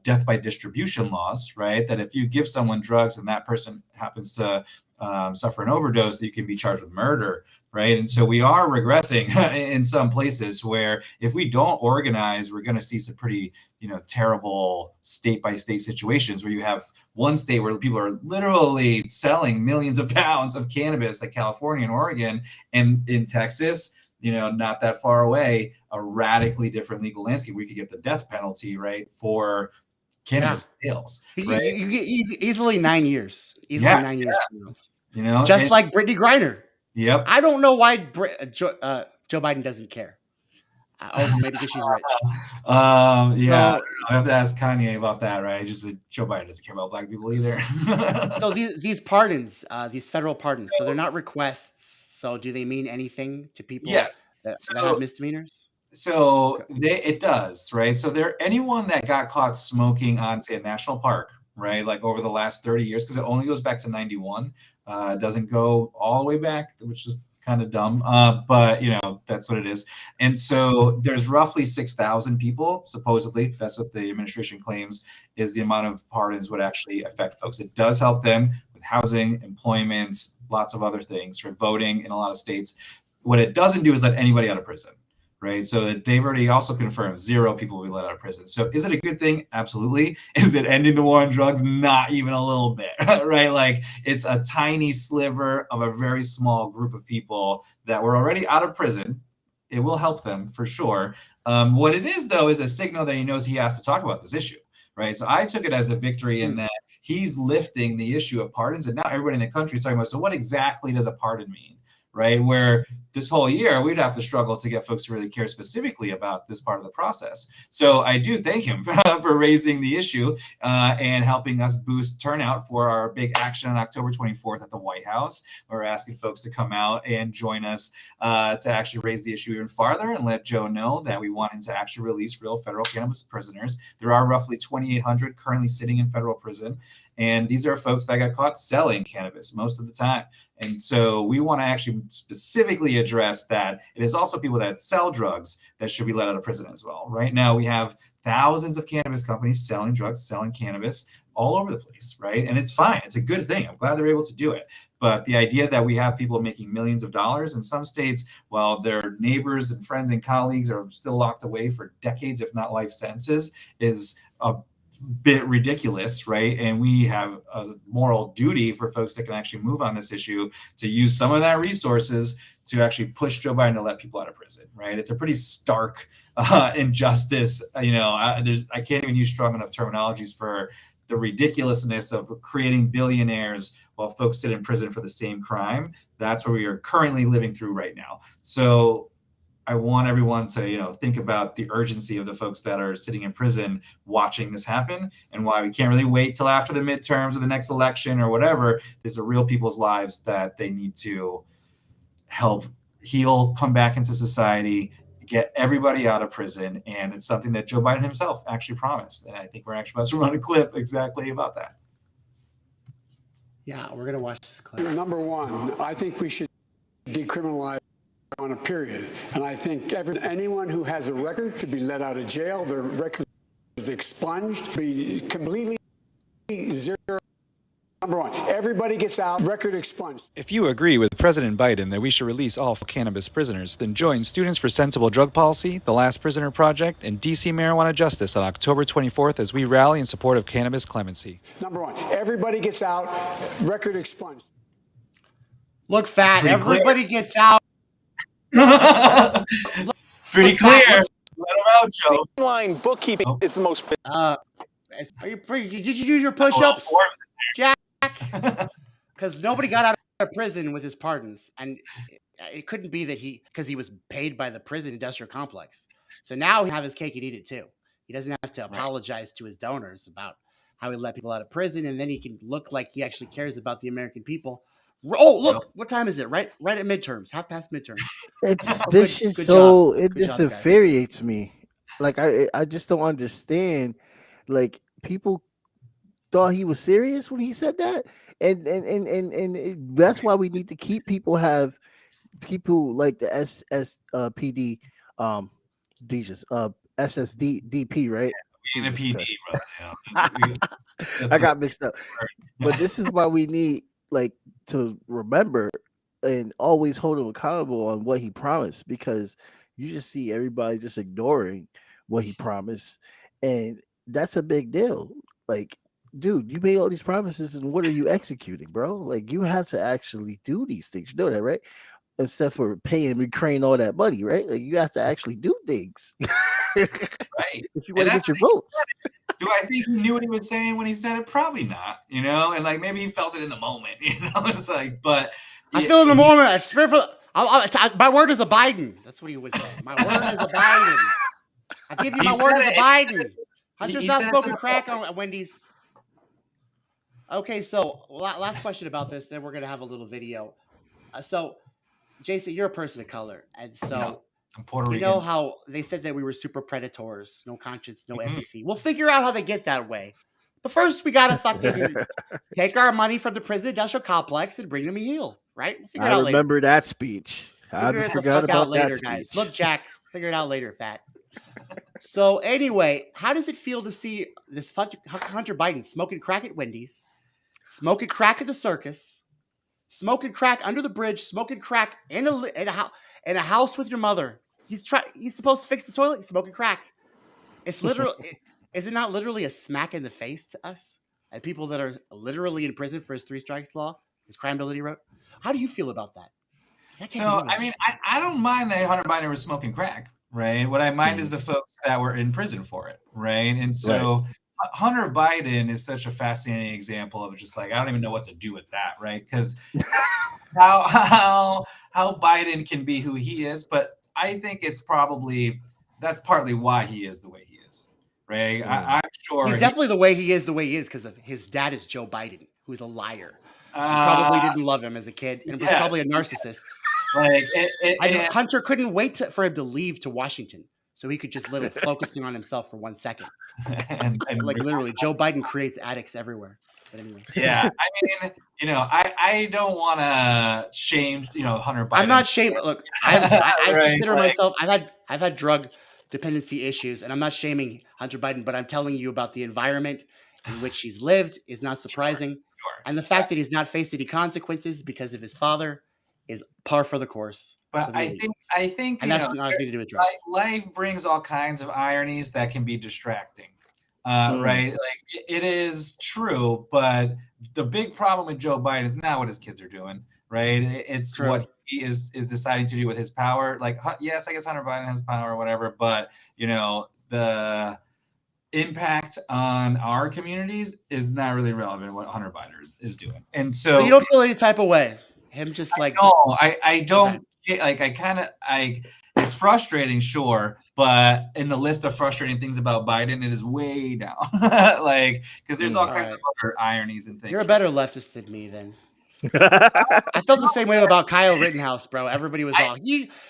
death by distribution laws, right? That if you give someone drugs and that person happens to suffer an overdose, you can be charged with murder, right? And so we are regressing in some places where if we don't organize, we're going to see some pretty, terrible state-by-state situations where you have one state where people are literally selling millions of pounds of cannabis, like California and Oregon, and in Texas, not that far away, a radically different legal landscape where you could get the death penalty, right, for cannabis sales. Right? You get easily 9 years. 9 years. Just like Brittany Griner. Yep. I don't know why Joe Biden doesn't care. Maybe because she's rich. I have to ask Kanye about that, right? Just that Joe Biden doesn't care about black people either. So these pardons, these federal pardons, so they're not requests. So do they mean anything to people that have misdemeanors? So it does, right? So anyone that got caught smoking on, say, a national park, right? Like over the last 30 years, because it only goes back to 91. It doesn't go all the way back, which is kind of dumb, but that's what it is. And so there's roughly 6,000 people, supposedly, that's what the administration claims is the amount of pardons would actually affect folks. It does help them with housing, employment, lots of other things, for voting in a lot of states. What it doesn't do is let anybody out of prison, right? So they've already also confirmed 0 people will be let out of prison. So is it a good thing? Absolutely. Is it ending the war on drugs? Not even a little bit, right? Like it's a tiny sliver of a very small group of people that were already out of prison. It will help them for sure. What it is, though, is a signal that he knows he has to talk about this issue, right? So I took it as a victory in that he's lifting the issue of pardons, and now everybody in the country is talking about, so what exactly does a pardon mean, right? Where this whole year, we'd have to struggle to get folks to really care specifically about this part of the process. So I do thank him for raising the issue and helping us boost turnout for our big action on October 24th at the White House. We're asking folks to come out and join us to actually raise the issue even farther and let Joe know that we want him to actually release real federal cannabis prisoners. There are roughly 2,800 currently sitting in federal prison. And these are folks that got caught selling cannabis most of the time. And so we want to actually specifically address that it is also people that sell drugs that should be let out of prison as well. Right now, we have thousands of cannabis companies selling drugs, selling cannabis all over the place, right? And it's fine. It's a good thing. I'm glad they're able to do it. But the idea that we have people making millions of dollars in some states while their neighbors and friends and colleagues are still locked away for decades, if not life sentences, is a bit ridiculous, right? And we have a moral duty for folks that can actually move on this issue to use some of that resources to actually push Joe Biden to let people out of prison, right? It's a pretty stark injustice. You know, I can't even use strong enough terminologies for the ridiculousness of creating billionaires while folks sit in prison for the same crime. That's what we are currently living through right now. So I want everyone to, you know, think about the urgency of the folks that are sitting in prison watching this happen, and why we can't really wait till after the midterms or the next election or whatever. These are real people's lives that they need to help heal, come back into society, get everybody out of prison. And it's something that Joe Biden himself actually promised. And I think we're actually about to run a clip exactly about that. Yeah, we're going to watch this clip. Number one, I think we should decriminalize on a period. And I think anyone who has a record should be let out of jail. Their record is expunged, be completely zero. Number one, everybody gets out, record expunged. If you agree with President Biden that we should release all cannabis prisoners, then join Students for Sensible Drug Policy, The Last Prisoner Project, and DC Marijuana Justice on October 24th as we rally in support of cannabis clemency. Number one, everybody gets out, record expunged. Look, Fat, everybody gets out. Pretty clear. Let him out, Joe. Online bookkeeping is the most. Did you do your push-ups, Jack? Because nobody got out of prison with his pardons, and it couldn't be that because he was paid by the prison industrial complex. So now he have his cake and eat it too. He doesn't have to apologize to his donors about how he let people out of prison, and then he can look like he actually cares about the American people. Oh, look! What time is it? Right at midterms, half past midterms. This shit so it just infuriates me. Like I just don't understand. Like people thought he was serious when he said that, and that's why we need to keep people like the SSPD, SSDP, right? In a PD, bro. I got mixed up, but this is why we need to remember and always hold him accountable on what he promised, because you just see everybody just ignoring what he promised, and that's a big deal. Like, dude, you made all these promises, and what are you executing, bro? Like, you have to actually do these things. You know that, right? Instead for paying Ukraine all that money, right? Like, you have to actually do things, right? If you want to get your votes. Do I think he knew what he was saying when he said it? Probably not, you know. And like maybe he felt it in the moment, you know. It's like, but I feel in the moment. I swear my word is a Biden. That's what he would say. My word is a Biden. I give you my word as a Biden. Hunter's not smoking crack on Wendy's. Okay, so last question about this. Then we're gonna have a little video. So, Jason, you're a person of color, and so. I'm Puerto Rican. You know how they said that we were super predators, no conscience, no empathy. We'll figure out how they get that way. But first, we gotta fucking take our money from the prison industrial complex and bring them a heel, right? We'll figure it out later. I remember that speech. I forgot about that speech. Guys. Look, Jack, figure it out later, Fat. So anyway, how does it feel to see this Hunter Biden smoking crack at Wendy's, smoking crack at the circus, smoking crack under the bridge, smoking crack in a house with your mother? He's supposed to fix the toilet. He's smoking crack. It's literal. Is it not literally a smack in the face to us and people that are literally in prison for his 3 strikes law, his crime bill that he wrote? How do you feel about that? So, I mean, I don't mind that Hunter Biden was smoking crack, right? What I mind is the folks that were in prison for it, right? And so Hunter Biden is such a fascinating example of just like, I don't even know what to do with that, right? Because how Biden can be who he is, but I think it's probably, that's partly why he is the way he is, right? I'm sure he's definitely the way he is because of his dad is Joe Biden, who's a liar. He probably didn't love him as a kid and was probably a narcissist. Like Hunter couldn't wait for him to leave to Washington so he could just literally focusing on himself for 1 second. and Like literally, Joe Biden creates addicts everywhere. But anyway. Yeah, I mean, I don't want to shame, Hunter Biden. I'm not shaming. Look, I consider myself. I've had drug dependency issues, and I'm not shaming Hunter Biden, but I'm telling you about the environment in which he's lived is not surprising, and the fact that he's not faced any consequences because of his father is par for the course. But I think, and that's nothing to do with drugs. Life brings all kinds of ironies that can be distracting. Right? Like it is true, but the big problem with Joe Biden is not what his kids are doing, right? It's what he is deciding to do with his power. Like, yes, I guess Hunter Biden has power or whatever, but the impact on our communities is not really relevant to what Hunter Biden is doing. And so you don't feel any type of way. Him just like I don't get, like it's frustrating, sure, but in the list of frustrating things about Biden, it is way down. Like, because there's all kinds of other ironies and things. You're a better leftist than me, then. I felt the same way about Kyle Rittenhouse, bro. Everybody was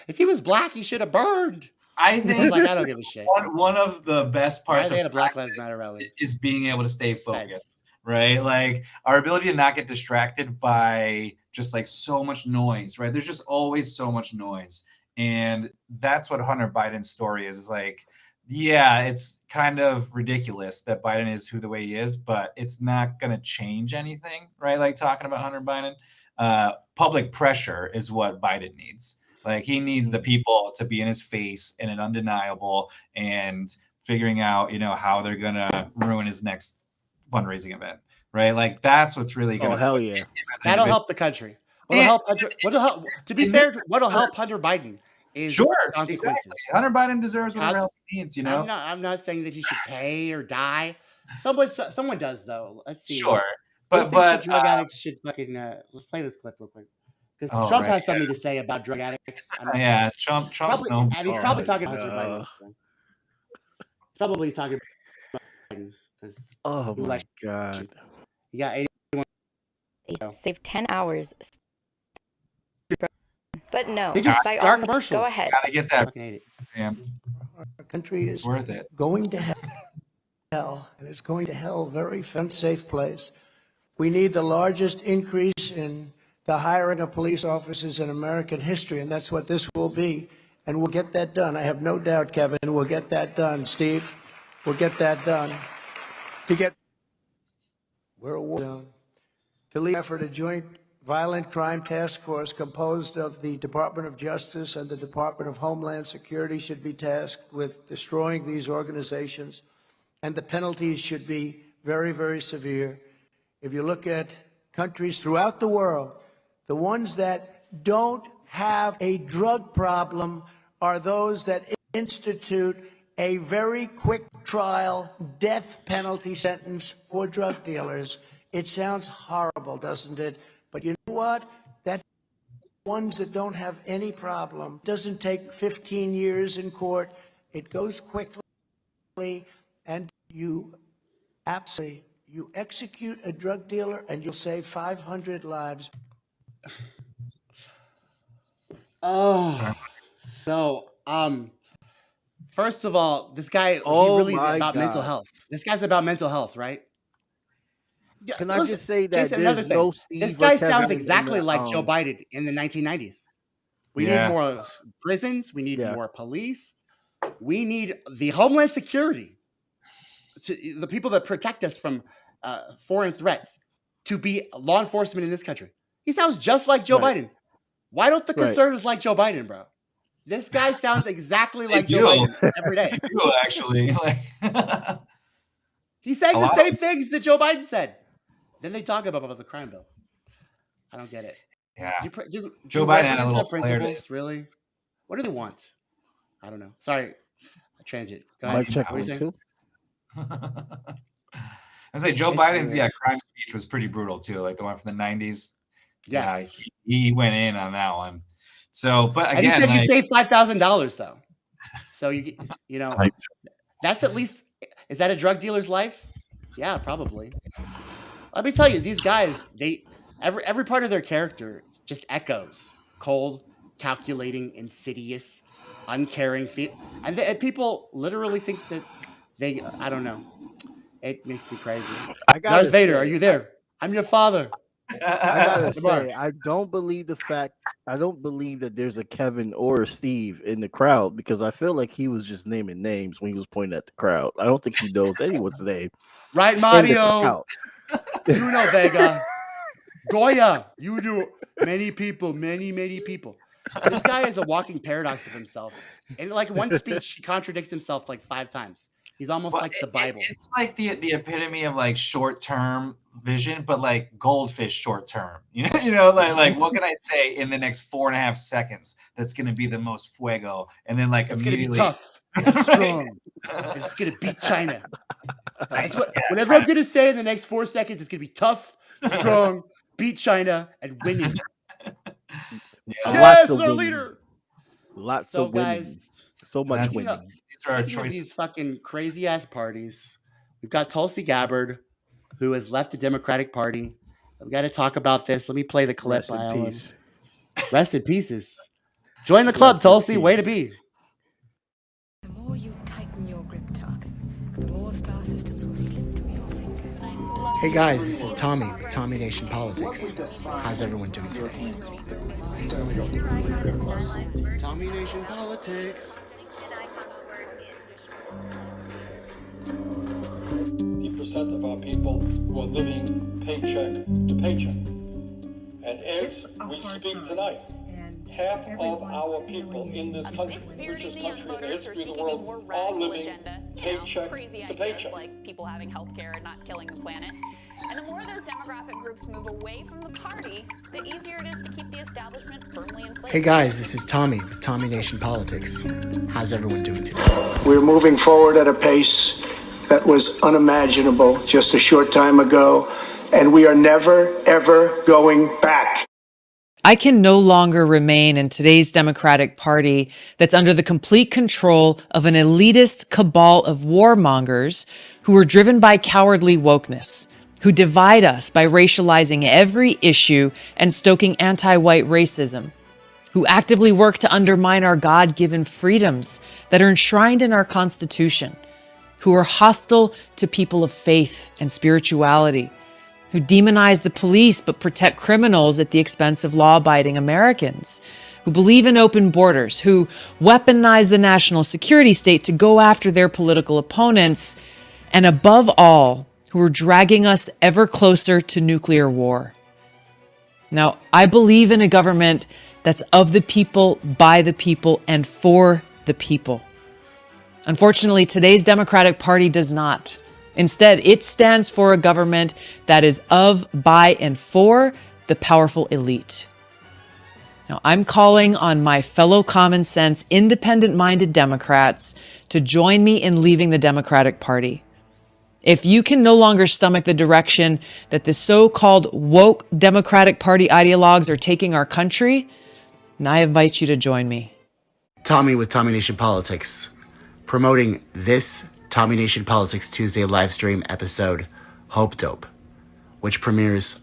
if he was black, he should have burned. I think I don't give a shit. One of the best parts of a Black Lives Matter rally is being able to stay focused, right? Like our ability to not get distracted by just like so much noise, right? There's just always so much noise. And that's what Hunter Biden's story is like, yeah, it's kind of ridiculous that Biden is the way he is, but it's not going to change anything, right? Like talking about Hunter Biden, public pressure is what Biden needs. Like he needs the people to be in his face and an undeniable and figuring out, how they're going to ruin his next fundraising event, right? Like that's what's really going to hell yeah. That'll help the country. What'll help Hunter Biden is consequences. Exactly. Hunter Biden deserves whatever he needs, I'm not saying that he should pay or die. Someone does though. Let's see. Sure. But drug addicts should fucking let's play this clip real quick. Because Trump has something to say about drug addicts. Yeah, Trump's and he's probably talking about Hunter Biden. He's probably talking about Biden. Oh my God. He got 81. Save 10 hours. But no, they just start commercials. Go ahead. Gotta get that. Yeah. Our country is worth it. Going to hell, and it's going to hell very unsafe place. We need the largest increase in the hiring of police officers in American history, and that's what this will be. And we'll get that done. I have no doubt, Kevin, we'll get that done. Steve, we'll get that done. We're a war zone. To lead effort a joint violent crime task force composed of the Department of Justice and the Department of Homeland Security should be tasked with destroying these organizations, and the penalties should be very, very severe. If you look at countries throughout the world, the ones that don't have a drug problem are those that institute a very quick trial death penalty sentence for drug dealers. It sounds horrible, doesn't it? But you know what? That's ones that don't have any problem. It doesn't take 15 years in court. It goes quickly, and you execute a drug dealer, and you'll save 500 lives. First of all, this guy he really is about mental health. This guy's about mental health, right? Can I just say that there's no Steve this guy or Kevin sounds exactly in the, like Joe Biden in the 1990s. We need more prisons. We need more police. We need the Homeland Security, the people that protect us from foreign threats, to be law enforcement in this country. He sounds just like Joe Biden. Why don't the conservatives like Joe Biden, bro? This guy sounds exactly They like Joe do. Biden every day. They do, actually. Like, He's saying A the lot same things that Joe Biden said. Then they talk about the crime bill. I don't get it. yeah. Do Joe Biden had a Republicans little have flair to principles, really? What do they want? I don't know. Sorry, transient. Go Mic ahead. check What were you 1 saying? 2. I say Joe It's Biden's weird. crime speech was pretty brutal too, like the one from the 90s. Yeah, Yes. he went in on that one. So, but And he again, said you like, saved $5,000 though. So you know, that's at least. Is that a drug dealer's life? Yeah, probably. Let me tell you, these guys, every part of their character just echoes cold, calculating, insidious, uncaring. And people literally think that I don't know. It makes me crazy. I gotta Darth Vader, say, are you there? I'm your father. I gotta Lamar. say, I don't believe that there's a Kevin or a Steve in the crowd, because I feel like he was just naming names when he was pointing at the crowd. I don't think he knows anyone's name. Right, in the Mario? crowd. You know Vega. Goya, you do. Many people, many people. This guy is a walking paradox of himself. In like one speech, he contradicts himself like 5 times. He's almost well, like the Bible. it's like the epitome of like short-term vision, but like goldfish short-term. Like what can I say in the next 4.5 seconds that's going to be the most fuego, and then like It's going to be immediately tough and strong. It's going to beat China. Nice. Whatever I'm going to say in the next 4 seconds, it's going to be tough, strong, beat China, and winning. Lots of our winning. leader. Lots So of winning. guys, So much speaking winning. of- These are our speaking of choices. these fucking crazy ass parties. We've got Tulsi Gabbard, who has left the Democratic Party. We got to talk about this. Let me play the clip. Rest in peace. Rest in pieces. Join the club, Rest in Tulsi. Way to peace. be. The more you tighten your grip, Tarkin, the more star systems will slip through your fingers. Hey guys, this is Tommy with Tommy Nation Politics. How's everyone doing today? Tommy Nation Politics. 50% of our people who are living paycheck to paycheck. And as we speak tonight, half of our people in this country, richest country in the history of the world, are living paycheck to paycheck. Like people having health care and not killing the planet. And the more those demographic groups move away from the party, the easier it is to keep the establishment firmly in place. Hey guys, this is Tommy with Tommy Nation Politics. How's everyone doing today? We're moving forward at a pace that was unimaginable just a short time ago, and we are never, ever going back. I can no longer remain in today's Democratic Party that's under the complete control of an elitist cabal of warmongers who are driven by cowardly wokeness, who divide us by racializing every issue and stoking anti-white racism, who actively work to undermine our God-given freedoms that are enshrined in our Constitution, who are hostile to people of faith and spirituality, who demonize the police but protect criminals at the expense of law-abiding Americans, who believe in open borders, who weaponize the national security state to go after their political opponents, and above all, who are dragging us ever closer to nuclear war. Now, I believe in a government that's of the people, by the people, and for the people. Unfortunately, today's Democratic Party does not. Instead, it stands for a government that is of, by, and for the powerful elite. Now, I'm calling on my fellow common sense, independent-minded Democrats to join me in leaving the Democratic Party. If you can no longer stomach the direction that the so-called woke Democratic Party ideologues are taking our country, then I invite you to join me. Tommy with Tommy Nation Politics, promoting this Tommy Nation Politics Tuesday live stream episode, Hope Dope, which premieres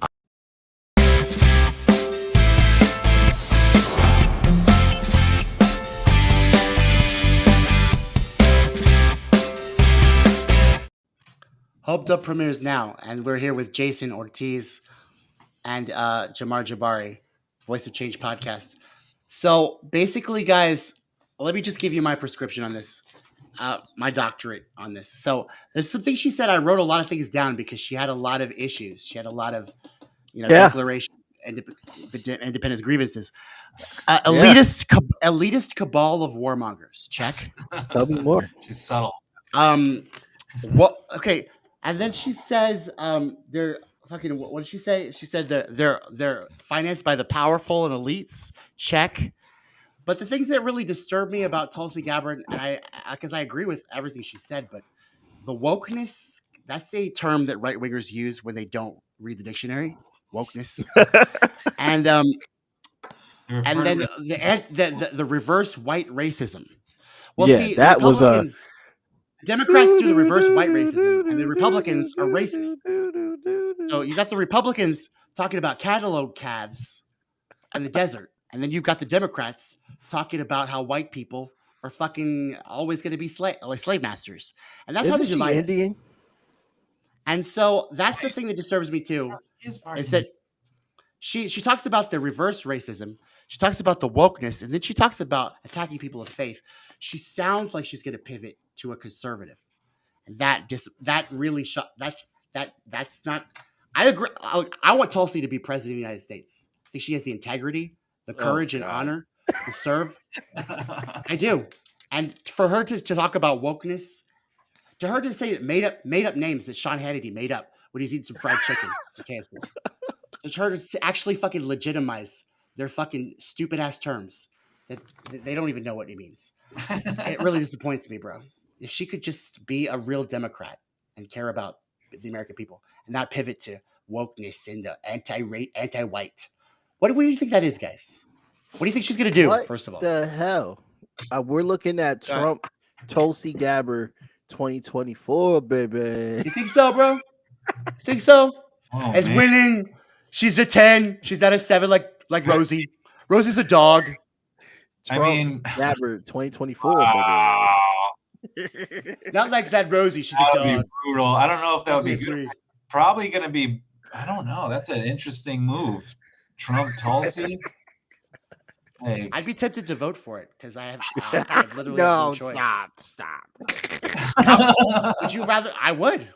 Hope Dope premieres now, and we're here with Jason Ortiz and Jamar Jabari, Voice of Change podcast. So basically, guys, let me just give you my prescription on this. My doctorate on this. So there's some things she said. I wrote a lot of things down because she had a lot of issues. She had a lot of, declaration. independence grievances. Elitist cabal of warmongers. Check. Tell me more. She's subtle. What? Okay. And then she says, they're fucking. What did she say? She said they're financed by the powerful and elites. Check. But the things that really disturb me about Tulsi Gabbard, and because I agree with everything she said, but the wokeness, that's a term that right wingers use when they don't read the dictionary. Wokeness. And then the reverse white racism. Well, yeah, see, that was a. Democrats do the reverse white racism, and the Republicans are racist. So you got the Republicans talking about cantaloupe calves in the desert, and then you've got the Democrats talking about how white people are fucking always going to be slave masters, and that's how they divide Indian? us. And so that's the thing that disturbs me too, is that she talks about the reverse racism, she talks about the wokeness, and then she talks about attacking people of faith. She sounds like she's going to pivot to a conservative, and that really that's not. I agree. I want Tulsi to be president of the United States. I think she has the integrity, the courage, and honor to serve. I do. And for her to talk about wokeness, to her to say that made up names that Sean Hannity made up when he's eating some fried chicken at KFC, to her to actually fucking legitimize their fucking stupid ass terms that they don't even know what it means. It really disappoints me, bro. If she could just be a real Democrat and care about the American people and not pivot to wokeness and the anti-white. What do you think that is, guys? What do you think she's going to do, first of all? What the hell? We're looking at Trump, Tulsi Gabbard 2024, baby. You think so, bro? Think so? As man. winning, she's a 10. She's not a 7 like Rosie. Rosie's a dog. Trump, Gabbard 2024, baby. Not like that Rosie. She's a That dog. would be brutal. I don't know if that would be Definitely good. Probably going to be, I don't know. That's an interesting move. Trump, Tulsi. Like, I'd be tempted to vote for it because I literally No, have no choice. stop. Would you rather? I would.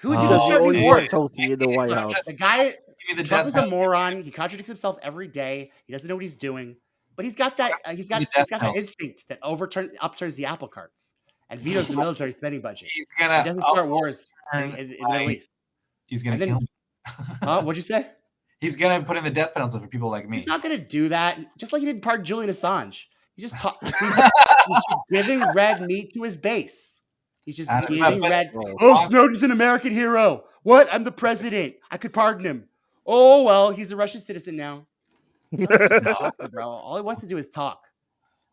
Who would do Because this? you Would only be want worse? Tulsi in the White House. The guy, the Trump death is a penalty. moron. He contradicts himself every day. He doesn't know what he's doing, but he's got that. He's got death that penalty. instinct that upturns the apple carts and vetoes the military spending budget. He's gonna He doesn't start wars in the Middle East. He's going to And then- kill me. What'd you say? He's going to put in the death penalty for people like me. He's not going to do that. Just like he didn't pardon Julian Assange. He's just he's just giving red meat to his base. He's just giving red. Oh, Snowden's an American hero. What? I'm the president. I could pardon him. Oh well, he's a Russian citizen now. Bro, all he wants to do is talk.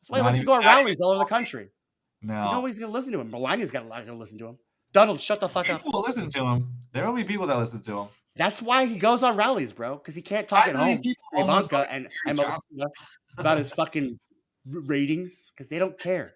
That's why he likes to go on rallies all over the country. No. Nobody's going to listen to him. Melania's got a lot to listen to him. Donald, shut the fuck up. People will listen to him. There will be people that listen to him. That's why he goes on rallies, bro, because he can't talk at home. Ivanka and Melania about his fucking ratings because they don't care.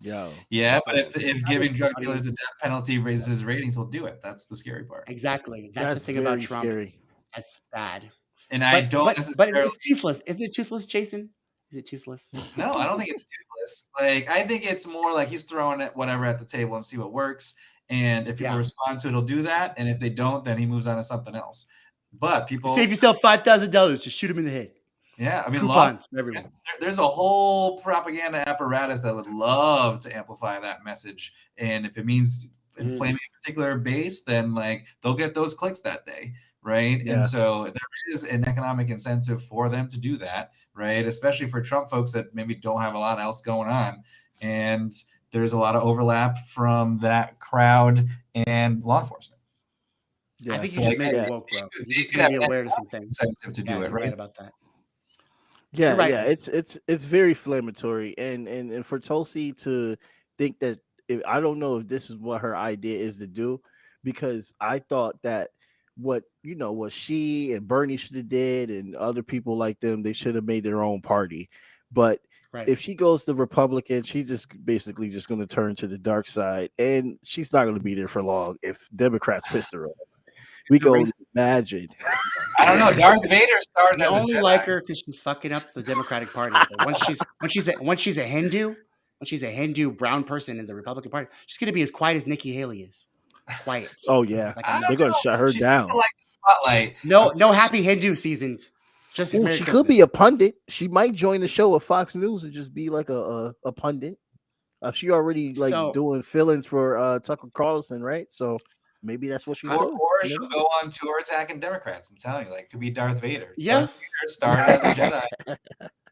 Yo. Yeah, but if giving drug dealers the death penalty raises his ratings, he'll do it. That's the scary part. Exactly. That's the thing about Trump. Scary. That's bad. And I don't but necessarily. it's toothless. Isn't it toothless, Jason? Is it toothless? No, I don't think it's toothless. Like, I think it's more like he's throwing it whatever at the table and see what works. And if people respond to it, he'll do that. And if they don't, then he moves on to something else. But people Save yourself $5,000. Just shoot him in the head. Yeah, I mean, coupons from everyone. There's a whole propaganda apparatus that would love to amplify that message. And if it means inflaming a particular base, then like they'll get those clicks that day, right? Yeah. And so there is an economic incentive for them to do that, right? Especially for Trump folks that maybe don't have a lot else going on. And there's a lot of overlap from that crowd and law enforcement. Yeah, I think you just made it woke, bro. You just made me aware of some things. Incentive to do it, right? About that. Yeah, Right. yeah, it's very inflammatory, and for Tulsi to think that I don't know if this is what her idea is to do, because I thought that what she and Bernie should have did, and other people like them, they should have made their own party. But if she goes to Republican, she's just basically just going to turn to the dark side, and she's not going to be there for long if Democrats piss her off. We go imagine. I don't know. Darth Vader started I as a only Jedi. like her because she's fucking up the Democratic Party. But once she's a Hindu brown person in the Republican Party, she's gonna be as quiet as Nikki Haley is. quiet. Oh yeah, Like they're gonna shut her She's down. like the spotlight. No happy Hindu season. Just Ooh, Merry she Christmas. could be a pundit. She might join the show of Fox News and just be like a pundit. She already like So- doing fill-ins for Tucker Carlson, right? So maybe that's what she's doing. Or she'll go on tour attacking Democrats. I'm telling you, like it could be Darth Vader. Yeah. Darth Vader started as a Jedi.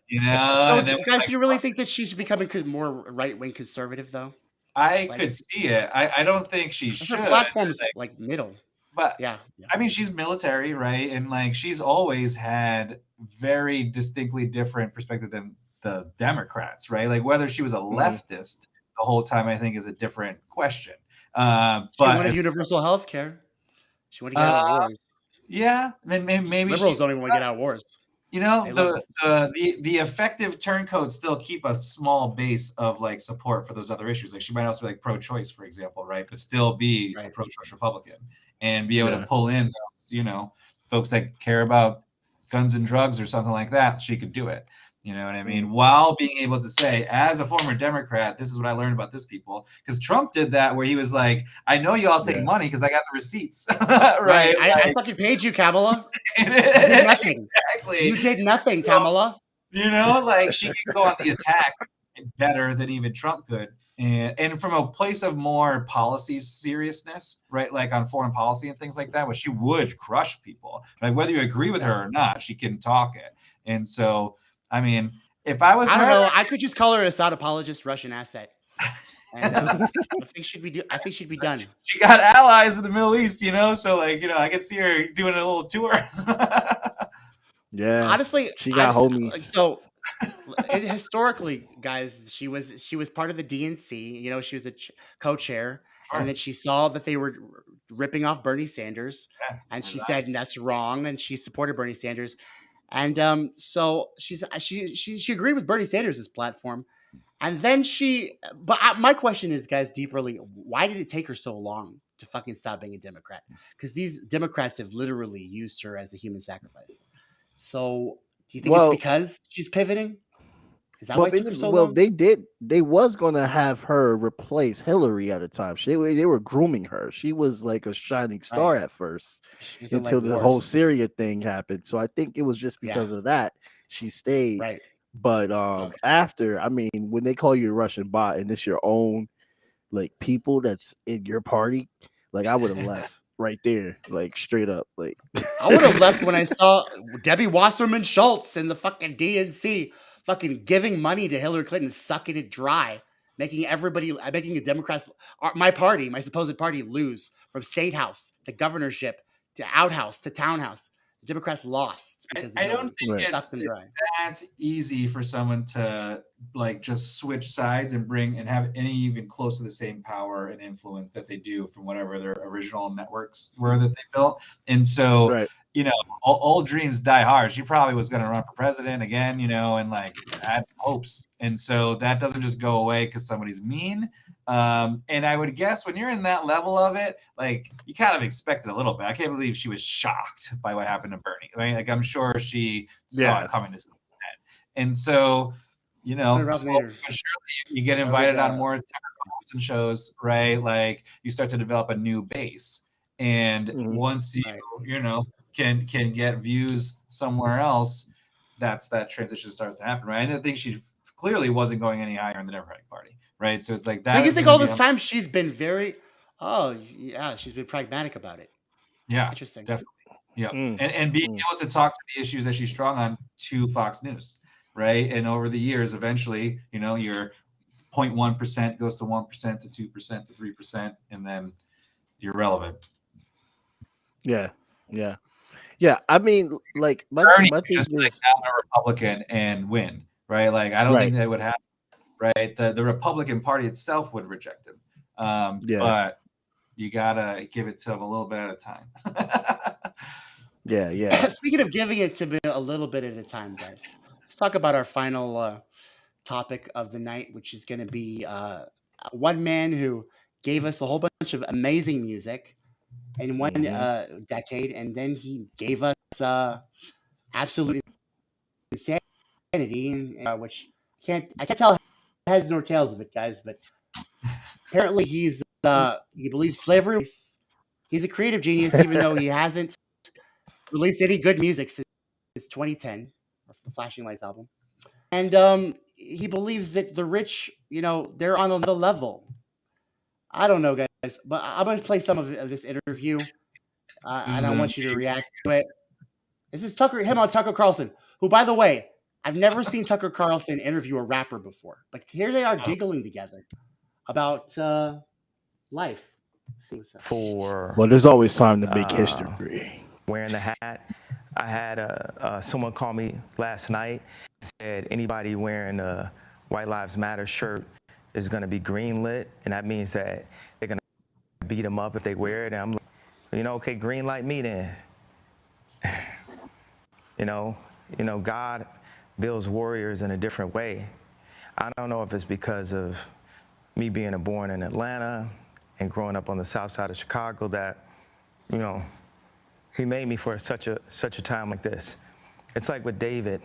You know, So, and then guys, do you really think that she's becoming more right-wing conservative, though? I could see it. I don't think she should. Her platform's like middle. But yeah, I mean, she's military, right? And like she's always had very distinctly different perspective than the Democrats, right? Like whether she was a leftist the whole time, I think is a different question. She But wanted universal health care. She wanted to get out of wars. yeah, then maybe Liberals don't even want to get out of wars. You know, They love the effective turncoats still keep a small base of like support for those other issues. Like she might also be like pro-choice, for example, right? But still be a pro-choice Republican and be able to pull in those, you know, folks that care about guns and drugs or something like that. She could do it. You know what I mean? While being able to say, as a former Democrat, this is what I learned about this people. Because Trump did that where he was like, I know you all take money because I got the receipts. right? I fucking paid you, Kamala. You did nothing. Exactly. You did nothing, Kamala. You know, like she could go on the attack better than even Trump could. And from a place of more policy seriousness, right? Like on foreign policy and things like that, where she would crush people. Like whether you agree with her or not, she can talk it. And so, I mean, if I was I don't her, know. I could just call her a Assad apologist, Russian asset. And I think she'd be done. She got allies in the Middle East, you know, so like, you know, I could see her doing a little tour. Yeah, honestly, she got homies. So historically, guys, she was part of the DNC. You know, she was the co-chair, and then she saw that they were ripping off Bernie Sanders, and she said that's wrong, and she supported Bernie Sanders, and so she agreed with Bernie Sanders' platform, and then my question is, guys, deeply, why did it take her so long to fucking stop being a Democrat? Because these Democrats have literally used her as a human sacrifice. So, do you think it's because she's pivoting? Is that why it took her so long? They was gonna have her replace Hillary at a time. They were grooming her. She was like a shining star at first until the whole Syria thing happened. So I think it was just because of that she stayed. Right. But after, I mean, when they call you a Russian bot and it's your own like people that's in your party, like I would have left right there, like straight up. Like I would have left when I saw Debbie Wasserman Schultz in the fucking DNC fucking giving money to Hillary Clinton, sucking it dry, making the Democrats, my party, my supposed party, lose from state house to governorship to outhouse to townhouse. The Democrats lost because I don't think it's dry. that easy for someone to like just switch sides and bring and have any even close to the same power and influence that they do from whatever their original networks were that they built. And so, you know, old dreams die hard. She probably was going to run for president again, you know, and like had hopes. And so that doesn't just go away because somebody's mean. And I would guess when you're in that level of it, like you kind of expect it a little bit. I can't believe she was shocked by what happened to Bernie. Right? Like I'm sure she saw it coming to some extent. And so, you know, slowly but surely you get invited on more and shows, right? Like you start to develop a new base. And once you know, can get views somewhere else, that transition starts to happen, right? And I think she clearly wasn't going any higher in the Democratic Party, right? So it's like that. So you think all this time she's been she's been pragmatic about it. Yeah, interesting. Definitely. Yeah, and being able to talk to the issues that she's strong on to Fox News, right? And over the years, eventually, you know, your 0.1% goes to 1% to 2% to 3%, and then you're relevant. Yeah. I mean, like my thing is like a Republican and win, right? Like I don't think that would happen, right? The Republican Party itself would reject him, but you gotta give it to him a little bit at a time. Yeah. Speaking of giving it to me a little bit at a time, guys, let's talk about our final topic of the night, which is going to be one man who gave us a whole bunch of amazing music in one decade, and then he gave us absolute insanity, which I can't tell heads nor tails of it, guys. But apparently he's he believes slavery. He's a creative genius, even though he hasn't released any good music since 2010, the Flashing Lights album. And he believes that the rich, they're on another level. I don't know, guys, but I'm going to play some of this interview, and I want you to react to it. This is him on Tucker Carlson, who, by the way, I've never seen Tucker Carlson interview a rapper before. But here they are giggling together about life. Well, there's always time to make history. Wearing the hat. I had someone call me last night and said anybody wearing a White Lives Matter shirt is going to be greenlit, and that means that they're going to beat them up if they wear it. And I'm like, okay, green light me then. God builds warriors in a different way. I don't know if it's because of me being born in Atlanta and growing up on the south side of Chicago that, he made me for such a time like this. It's like with David,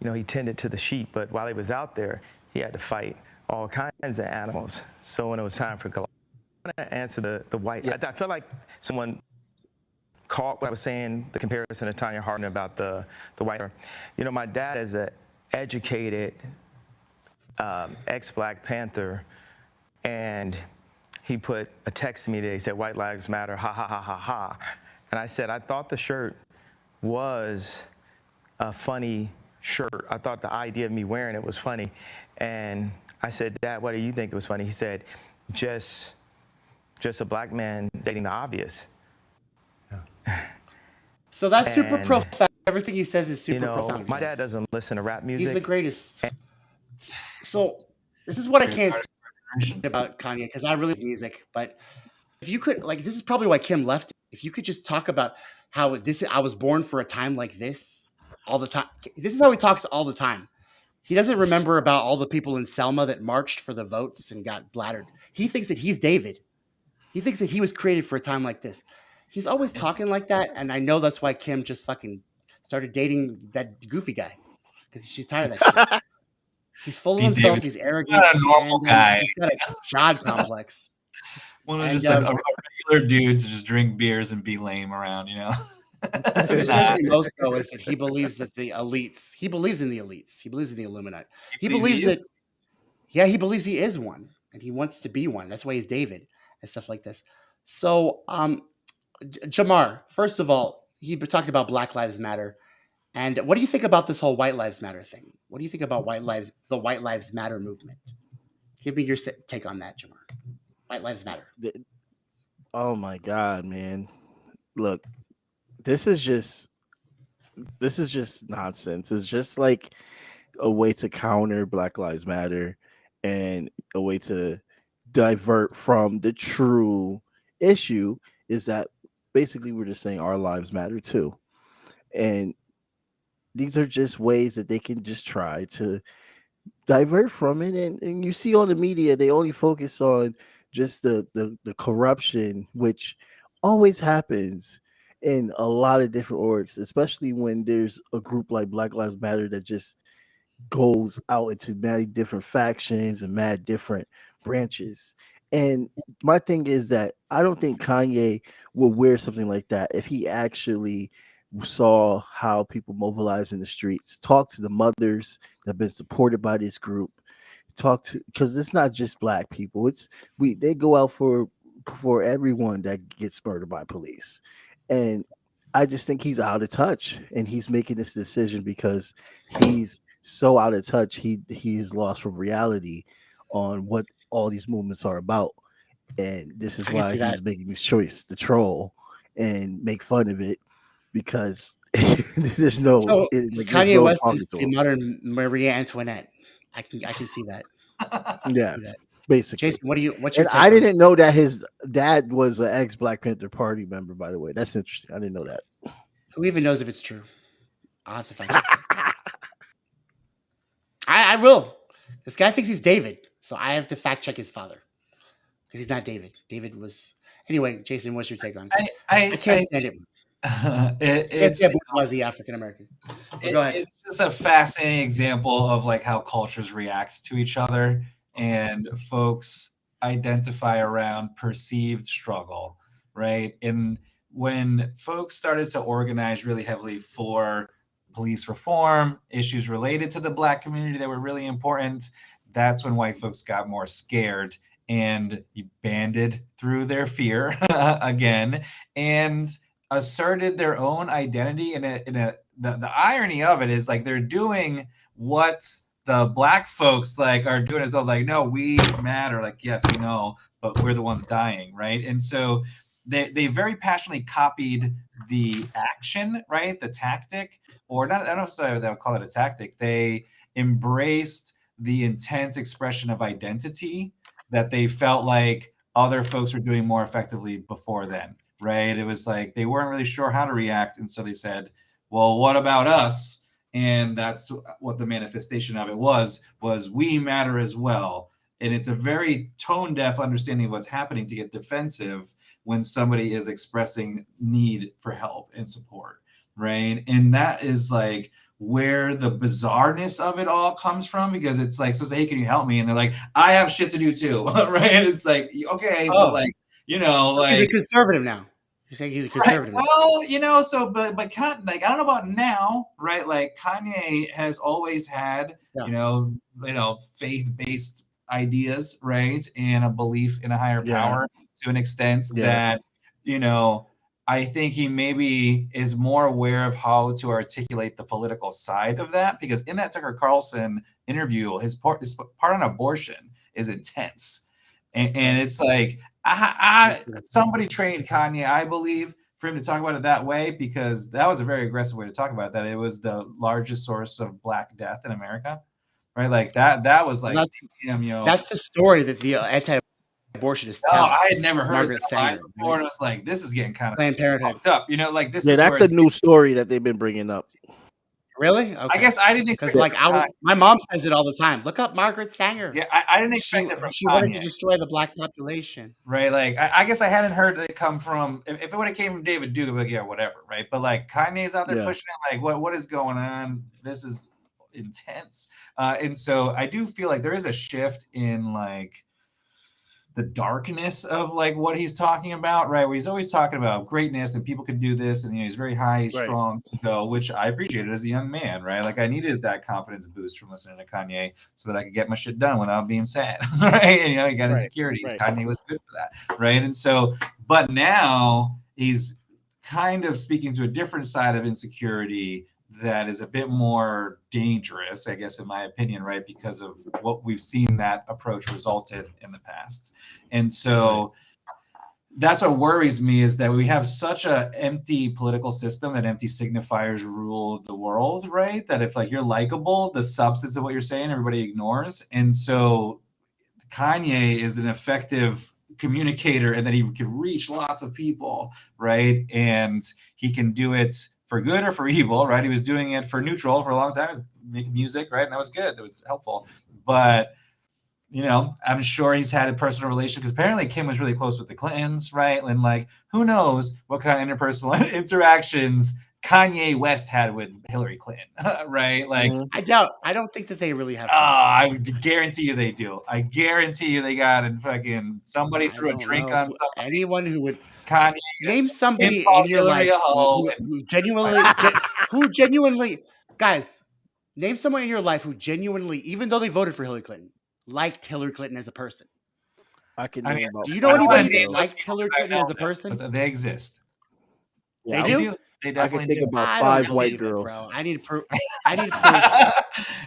he tended to the sheep, but while he was out there, he had to fight all kinds of animals. So when it was time for Goliath, I want to answer the white. Yeah. I feel like someone caught what I was saying, the comparison to Tanya Hardin about the white. My dad is an educated ex-Black Panther, and he put a text to me today. He said, "White Lives Matter, ha, ha, ha, ha, ha." And I said, I thought the shirt was a funny shirt. I thought the idea of me wearing it was funny. And I said, "Dad, what do you think it was funny?" He said, just a Black man dating the obvious. So that's super profound. Everything he says is super profound. My dad doesn't listen to rap music. He's the greatest. So this is what I can't say about Kanye, because I really like music. But if you could, this is probably why Kim left. If you could just talk about how I was born for a time like this all the time. This is how he talks all the time. He doesn't remember about all the people in Selma that marched for the votes and got blattered. He thinks that he's David. He thinks that he was created for a time like this. He's always talking like that, and I know that's why Kim just fucking started dating that goofy guy, because she's tired of that shit. He's full of himself. He's arrogant. He's not a normal guy. He's got a God complex. One of just a regular dude to just drink beers and be lame around, What concerns me most, though, is that he believes that the elites. He believes in the elites. He believes in the Illuminati. He believes that. Yeah, he believes he is one, and he wants to be one. That's why he's David and stuff like this. So, Jamar, first of all, he talked about Black Lives Matter, and what do you think about this whole White Lives Matter thing? What do you think about the White Lives Matter movement? Give me your take on that, Jamar. White Lives Matter. Oh my God, man! Look, this is just nonsense. It's just like a way to counter Black Lives Matter and a way to divert from the true issue. Is that basically we're just saying our lives matter too, and these are just ways that they can just try to divert from it. And you see on the media, they only focus on just the corruption, which always happens in a lot of different orgs, especially when there's a group like Black Lives Matter that just goes out into many different factions and mad different branches. And my thing is that I don't think Kanye would wear something like that if he actually saw how people mobilize in the streets, talk to the mothers that have been supported by this group, because it's not just Black people. They go out for everyone that gets murdered by police. And I just think he's out of touch, and he's making this decision because he's so out of touch. He is lost from reality on what all these movements are about. And this is why he's making this choice to troll and make fun of it, because there's no Kanye West is the modern Marie Antoinette. I can see that. Yeah, basically. Jason, what's your take I on didn't know that his dad was an ex Black Panther Party member, by the way. That's interesting. I didn't know that. Who even knows if it's true? I'll have to find out. I will. This guy thinks he's David, so I have to fact check his father, because he's not David. David was anyway. Jason, what's your take on it? I can't stand it. It's the African American. Go ahead. It's just a fascinating example of how cultures react to each other, and folks identify around perceived struggle, right? And when folks started to organize really heavily for police reform, issues related to the Black community that were really important, that's when white folks got more scared and banded through their fear again and asserted their own identity the irony of it is like they're doing what the Black folks like are doing as well. Like, no, we matter. Like, yes, we know, but we're the ones dying, right? And so they very passionately copied the action, right? The tactic, or not. I don't know if they'll call it a tactic. They embraced the intense expression of identity that they felt like other folks were doing more effectively before then, right? It was like they weren't really sure how to react, and so they said, well, what about us? And that's what the manifestation of it was we matter as well. And it's a very tone deaf understanding of what's happening to get defensive when somebody is expressing need for help and support, right? And that is like where the bizarreness of it all comes from, because it's like, so say, hey, can you help me? And they're like, I have shit to do too, right? It's like, okay, but like, you know, like he's a conservative now. You're saying he's a conservative. Right. Well, you know, so but like I don't know about now, right? Like Kanye has always had, you know, faith-based ideas, right? And a belief in a higher power to an extent that, you know, I think he maybe is more aware of how to articulate the political side of that, because in that Tucker Carlson interview, his part on abortion is intense. And it's like, somebody trained Kanye, I believe, for him to talk about it that way, because that was a very aggressive way to talk about it, that it was the largest source of Black death in America, right? Like that was like, damn, yo. That's the story that the anti-abortionists tell. I had never heard Margaret that line Sanger, before, and I was like, this is getting kind of Planned Parenthood fucked up, you know, like this. Yeah, is that's where a new story that they've been bringing up. Really? Okay. I guess I didn't expect because my mom says it all the time. Look up Margaret Sanger. Yeah, I didn't expect it from She wanted Kanye. to destroy the Black population. Right, like I guess I hadn't heard it come from. If it would have came from David Duke, I'd be like, yeah, whatever, right? But like Kanye's out there pushing it, like what is going on? This is intense, and so I do feel like there is a shift in like the darkness of like what he's talking about, right? Where he's always talking about greatness and people can do this, and you know he's very high, strong ego, which I appreciated as a young man, right? Like I needed that confidence boost from listening to Kanye so that I could get my shit done without being sad, right? And you know, you got insecurities. Kanye was good for that, right? And so, but now he's kind of speaking to a different side of insecurity that is a bit more dangerous, I guess, in my opinion, right? Because of what we've seen that approach resulted in the past. And so that's what worries me, is that we have such an empty political system, that empty signifiers rule the world, right? That if like you're likable, the substance of what you're saying, everybody ignores. And so Kanye is an effective communicator, and that he can reach lots of people, right? And he can do it for good or for evil, right? He was doing it for neutral for a long time, making music, right? And that was good. That was helpful. But, you know, I'm sure he's had a personal relationship, because apparently Kim was really close with the Clintons, right? And like, who knows what kind of interpersonal interactions Kanye West had with Hillary Clinton, right? Like, I don't think that they really have. I guarantee you they do. I guarantee you they got and fucking somebody threw a drink on somebody. Anyone who would Kanye name somebody in your life who genuinely, guys, name someone in your life who genuinely, even though they voted for Hillary Clinton, liked Hillary Clinton as a person. Do you know anybody that liked Hillary Clinton as a person? But they exist. Yeah, they do. They definitely I can think do. about 5 white girls. Bro. I need proof.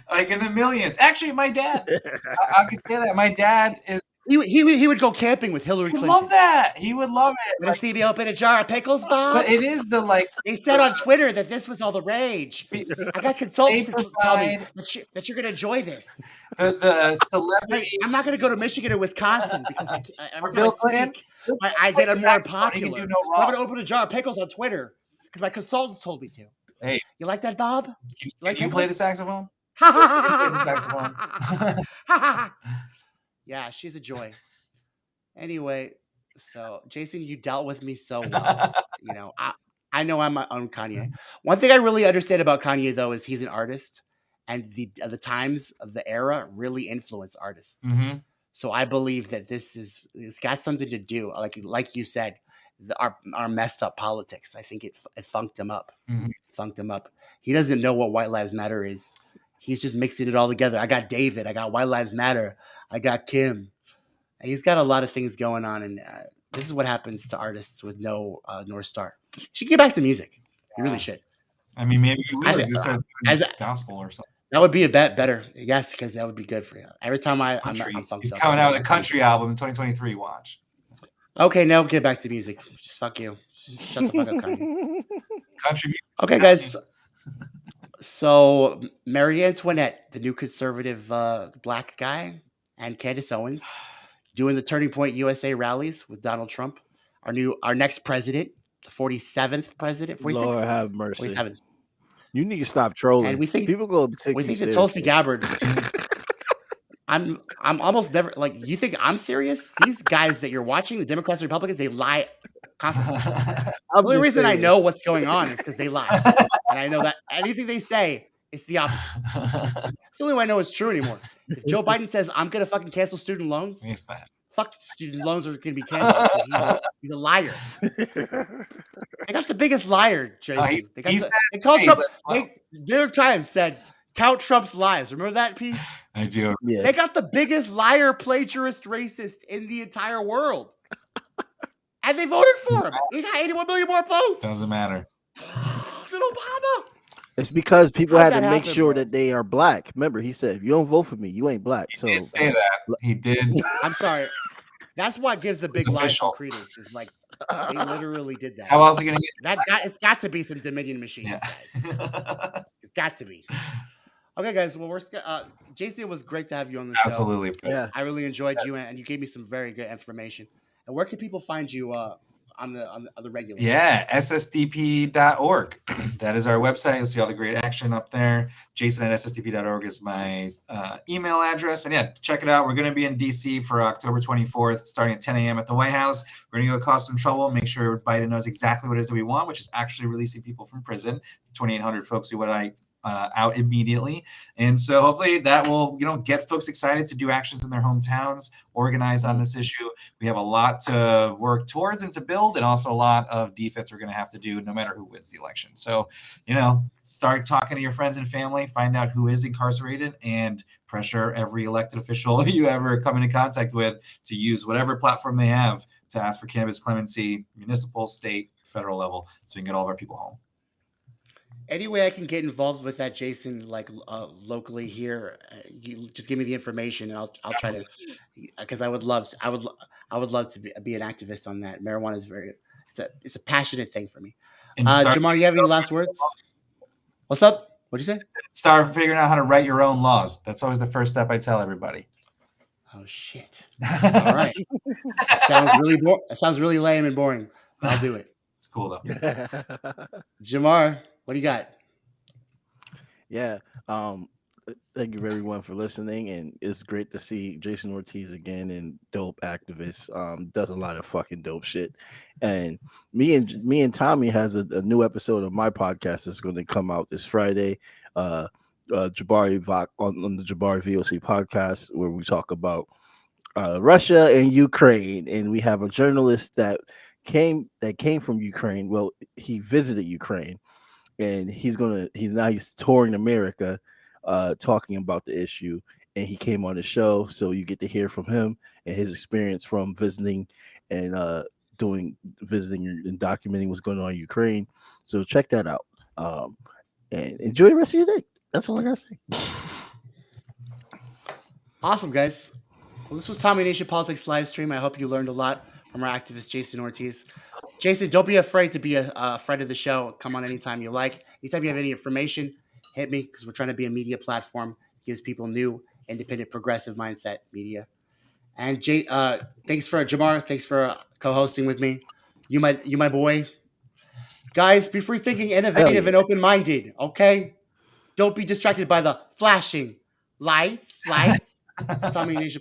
Like in the millions. Actually, my dad. I could say that. My dad is. He would go camping with Hillary Clinton. Love that. He would love it. Want to see me open a jar of pickles, Bob? But it is the like. They said on Twitter that this was all the rage. I got consultants to tell me that you're going to enjoy this. The celebrity. I'm not going to go to Michigan or Wisconsin because every time I speak, I get more popular. I'm going to open a jar of pickles on Twitter because my consultants told me to. Hey, you like that, Bob? Can you play the saxophone? Play the saxophone. Yeah, she's a joy. Anyway, so Jason, you dealt with me so well. You know, I know I'm my own Kanye. One thing I really understand about Kanye, though, is he's an artist, and the times of the era really influence artists. Mm-hmm. So I believe that it's got something to do, like you said, our messed up politics. I think it funked him up. Funked him up. He doesn't know what White Lives Matter is. He's just mixing it all together. I got David. I got White Lives Matter. I got Kim. And he's got a lot of things going on, and this is what happens to artists with no North Star. You should get back to music. You really should. I mean, maybe you will. You start doing gospel or something. That would be a bet better. Yes, because that would be good for you. Every time I'm funked He's up. coming out with a country album in 2023. Watch. Okay, now get back to music. Just fuck you. Shut the fuck up, Kanye. Country music. Okay, guys. So Marie Antoinette, the new conservative black guy, and Candace Owens doing the Turning Point USA rallies with Donald Trump. Our next president, the 47th president. 46th? Lord have mercy. 47th. You need to stop trolling. And we think people go take we you think that Tulsi seriously. Gabbard. I'm almost never like. You think I'm serious? These guys that you're watching, the Democrats and Republicans, they lie constantly. The only reason I know what's going on is because they lie, and I know that anything they say is the opposite. It's the only way I know it's true anymore. If Joe Biden says I'm gonna fucking cancel student loans, fuck student loans are gonna be canceled. He's a liar. I got the biggest liar, Jason. They called Trump. New York Times said, "Count Trump's lies." Remember that piece? I do. Yeah. They got the biggest liar, plagiarist, racist in the entire world, and they voted for him. He got 81 million more votes. Doesn't matter. Obama. It's because people How'd had to that make happen, sure bro? that they are black. Remember, he said, "If you don't vote for me, you ain't black." So Say that. He did. I'm sorry. That's what gives the big lies official. some credence. Is like they literally did that. How else are you gonna get It's got to be some Dominion machines, guys. It's got to be. Okay, guys. Well, Jason, it was great to have you on the show. Absolutely. Yeah. I really enjoyed you, and you gave me some very good information. And where can people find you on the regular? Yeah, ssdp.org. That is our website. You'll see all the great action up there. Jason at ssdp.org is my email address. And yeah, check it out. We're going to be in DC for October 24th, starting at 10 a.m. at the White House. We're going to go cause some trouble, make sure Biden knows exactly what it is that we want, which is actually releasing people from prison. 2,800 folks we want out immediately. And so hopefully that will, get folks excited to do actions in their hometowns, organize on this issue. We have a lot to work towards and to build, and also a lot of defense we're going to have to do no matter who wins the election. So, start talking to your friends and family, find out who is incarcerated, and pressure every elected official you ever come into contact with to use whatever platform they have to ask for cannabis clemency, municipal, state, federal level, so we can get all of our people home. Any way I can get involved with that, Jason, like locally here, you just give me the information, and I'll try to, because I would love to be an activist on that. Marijuana is it's a passionate thing for me. Jamar, you have any last words? What's up? What'd you say? Start figuring out how to write your own laws. That's always the first step I tell everybody. Oh shit! All right, that sounds really lame and boring, but I'll do it. It's cool though. Jamar, what do you got? Yeah. Thank you everyone for listening, and it's great to see Jason Ortiz again, and dope activist. Does a lot of fucking dope shit. And me and Tommy has a new episode of my podcast that's going to come out this Friday. Jabari Vok on the Jabari VOC podcast, where we talk about Russia and Ukraine, and we have a journalist that came from Ukraine. Well, he visited Ukraine, and he's touring America, talking about the issue, and he came on the show, so you get to hear from him and his experience from visiting and visiting and documenting what's going on in Ukraine. So check that out, and enjoy the rest of your day. That's all I gotta say. Awesome, guys. Well, this was Tommy Nation Politics live stream. I hope you learned a lot from our activist Jason Ortiz. Jason, don't be afraid to be a friend of the show. Come on anytime you like. Anytime you have any information, hit me, because we're trying to be a media platform that gives people new, independent, progressive mindset media. And thanks for Jamar. Thanks for co-hosting with me. You my boy. Guys, be free thinking, innovative, and open-minded. Okay, don't be distracted by the flashing lights. This is Tommy Nation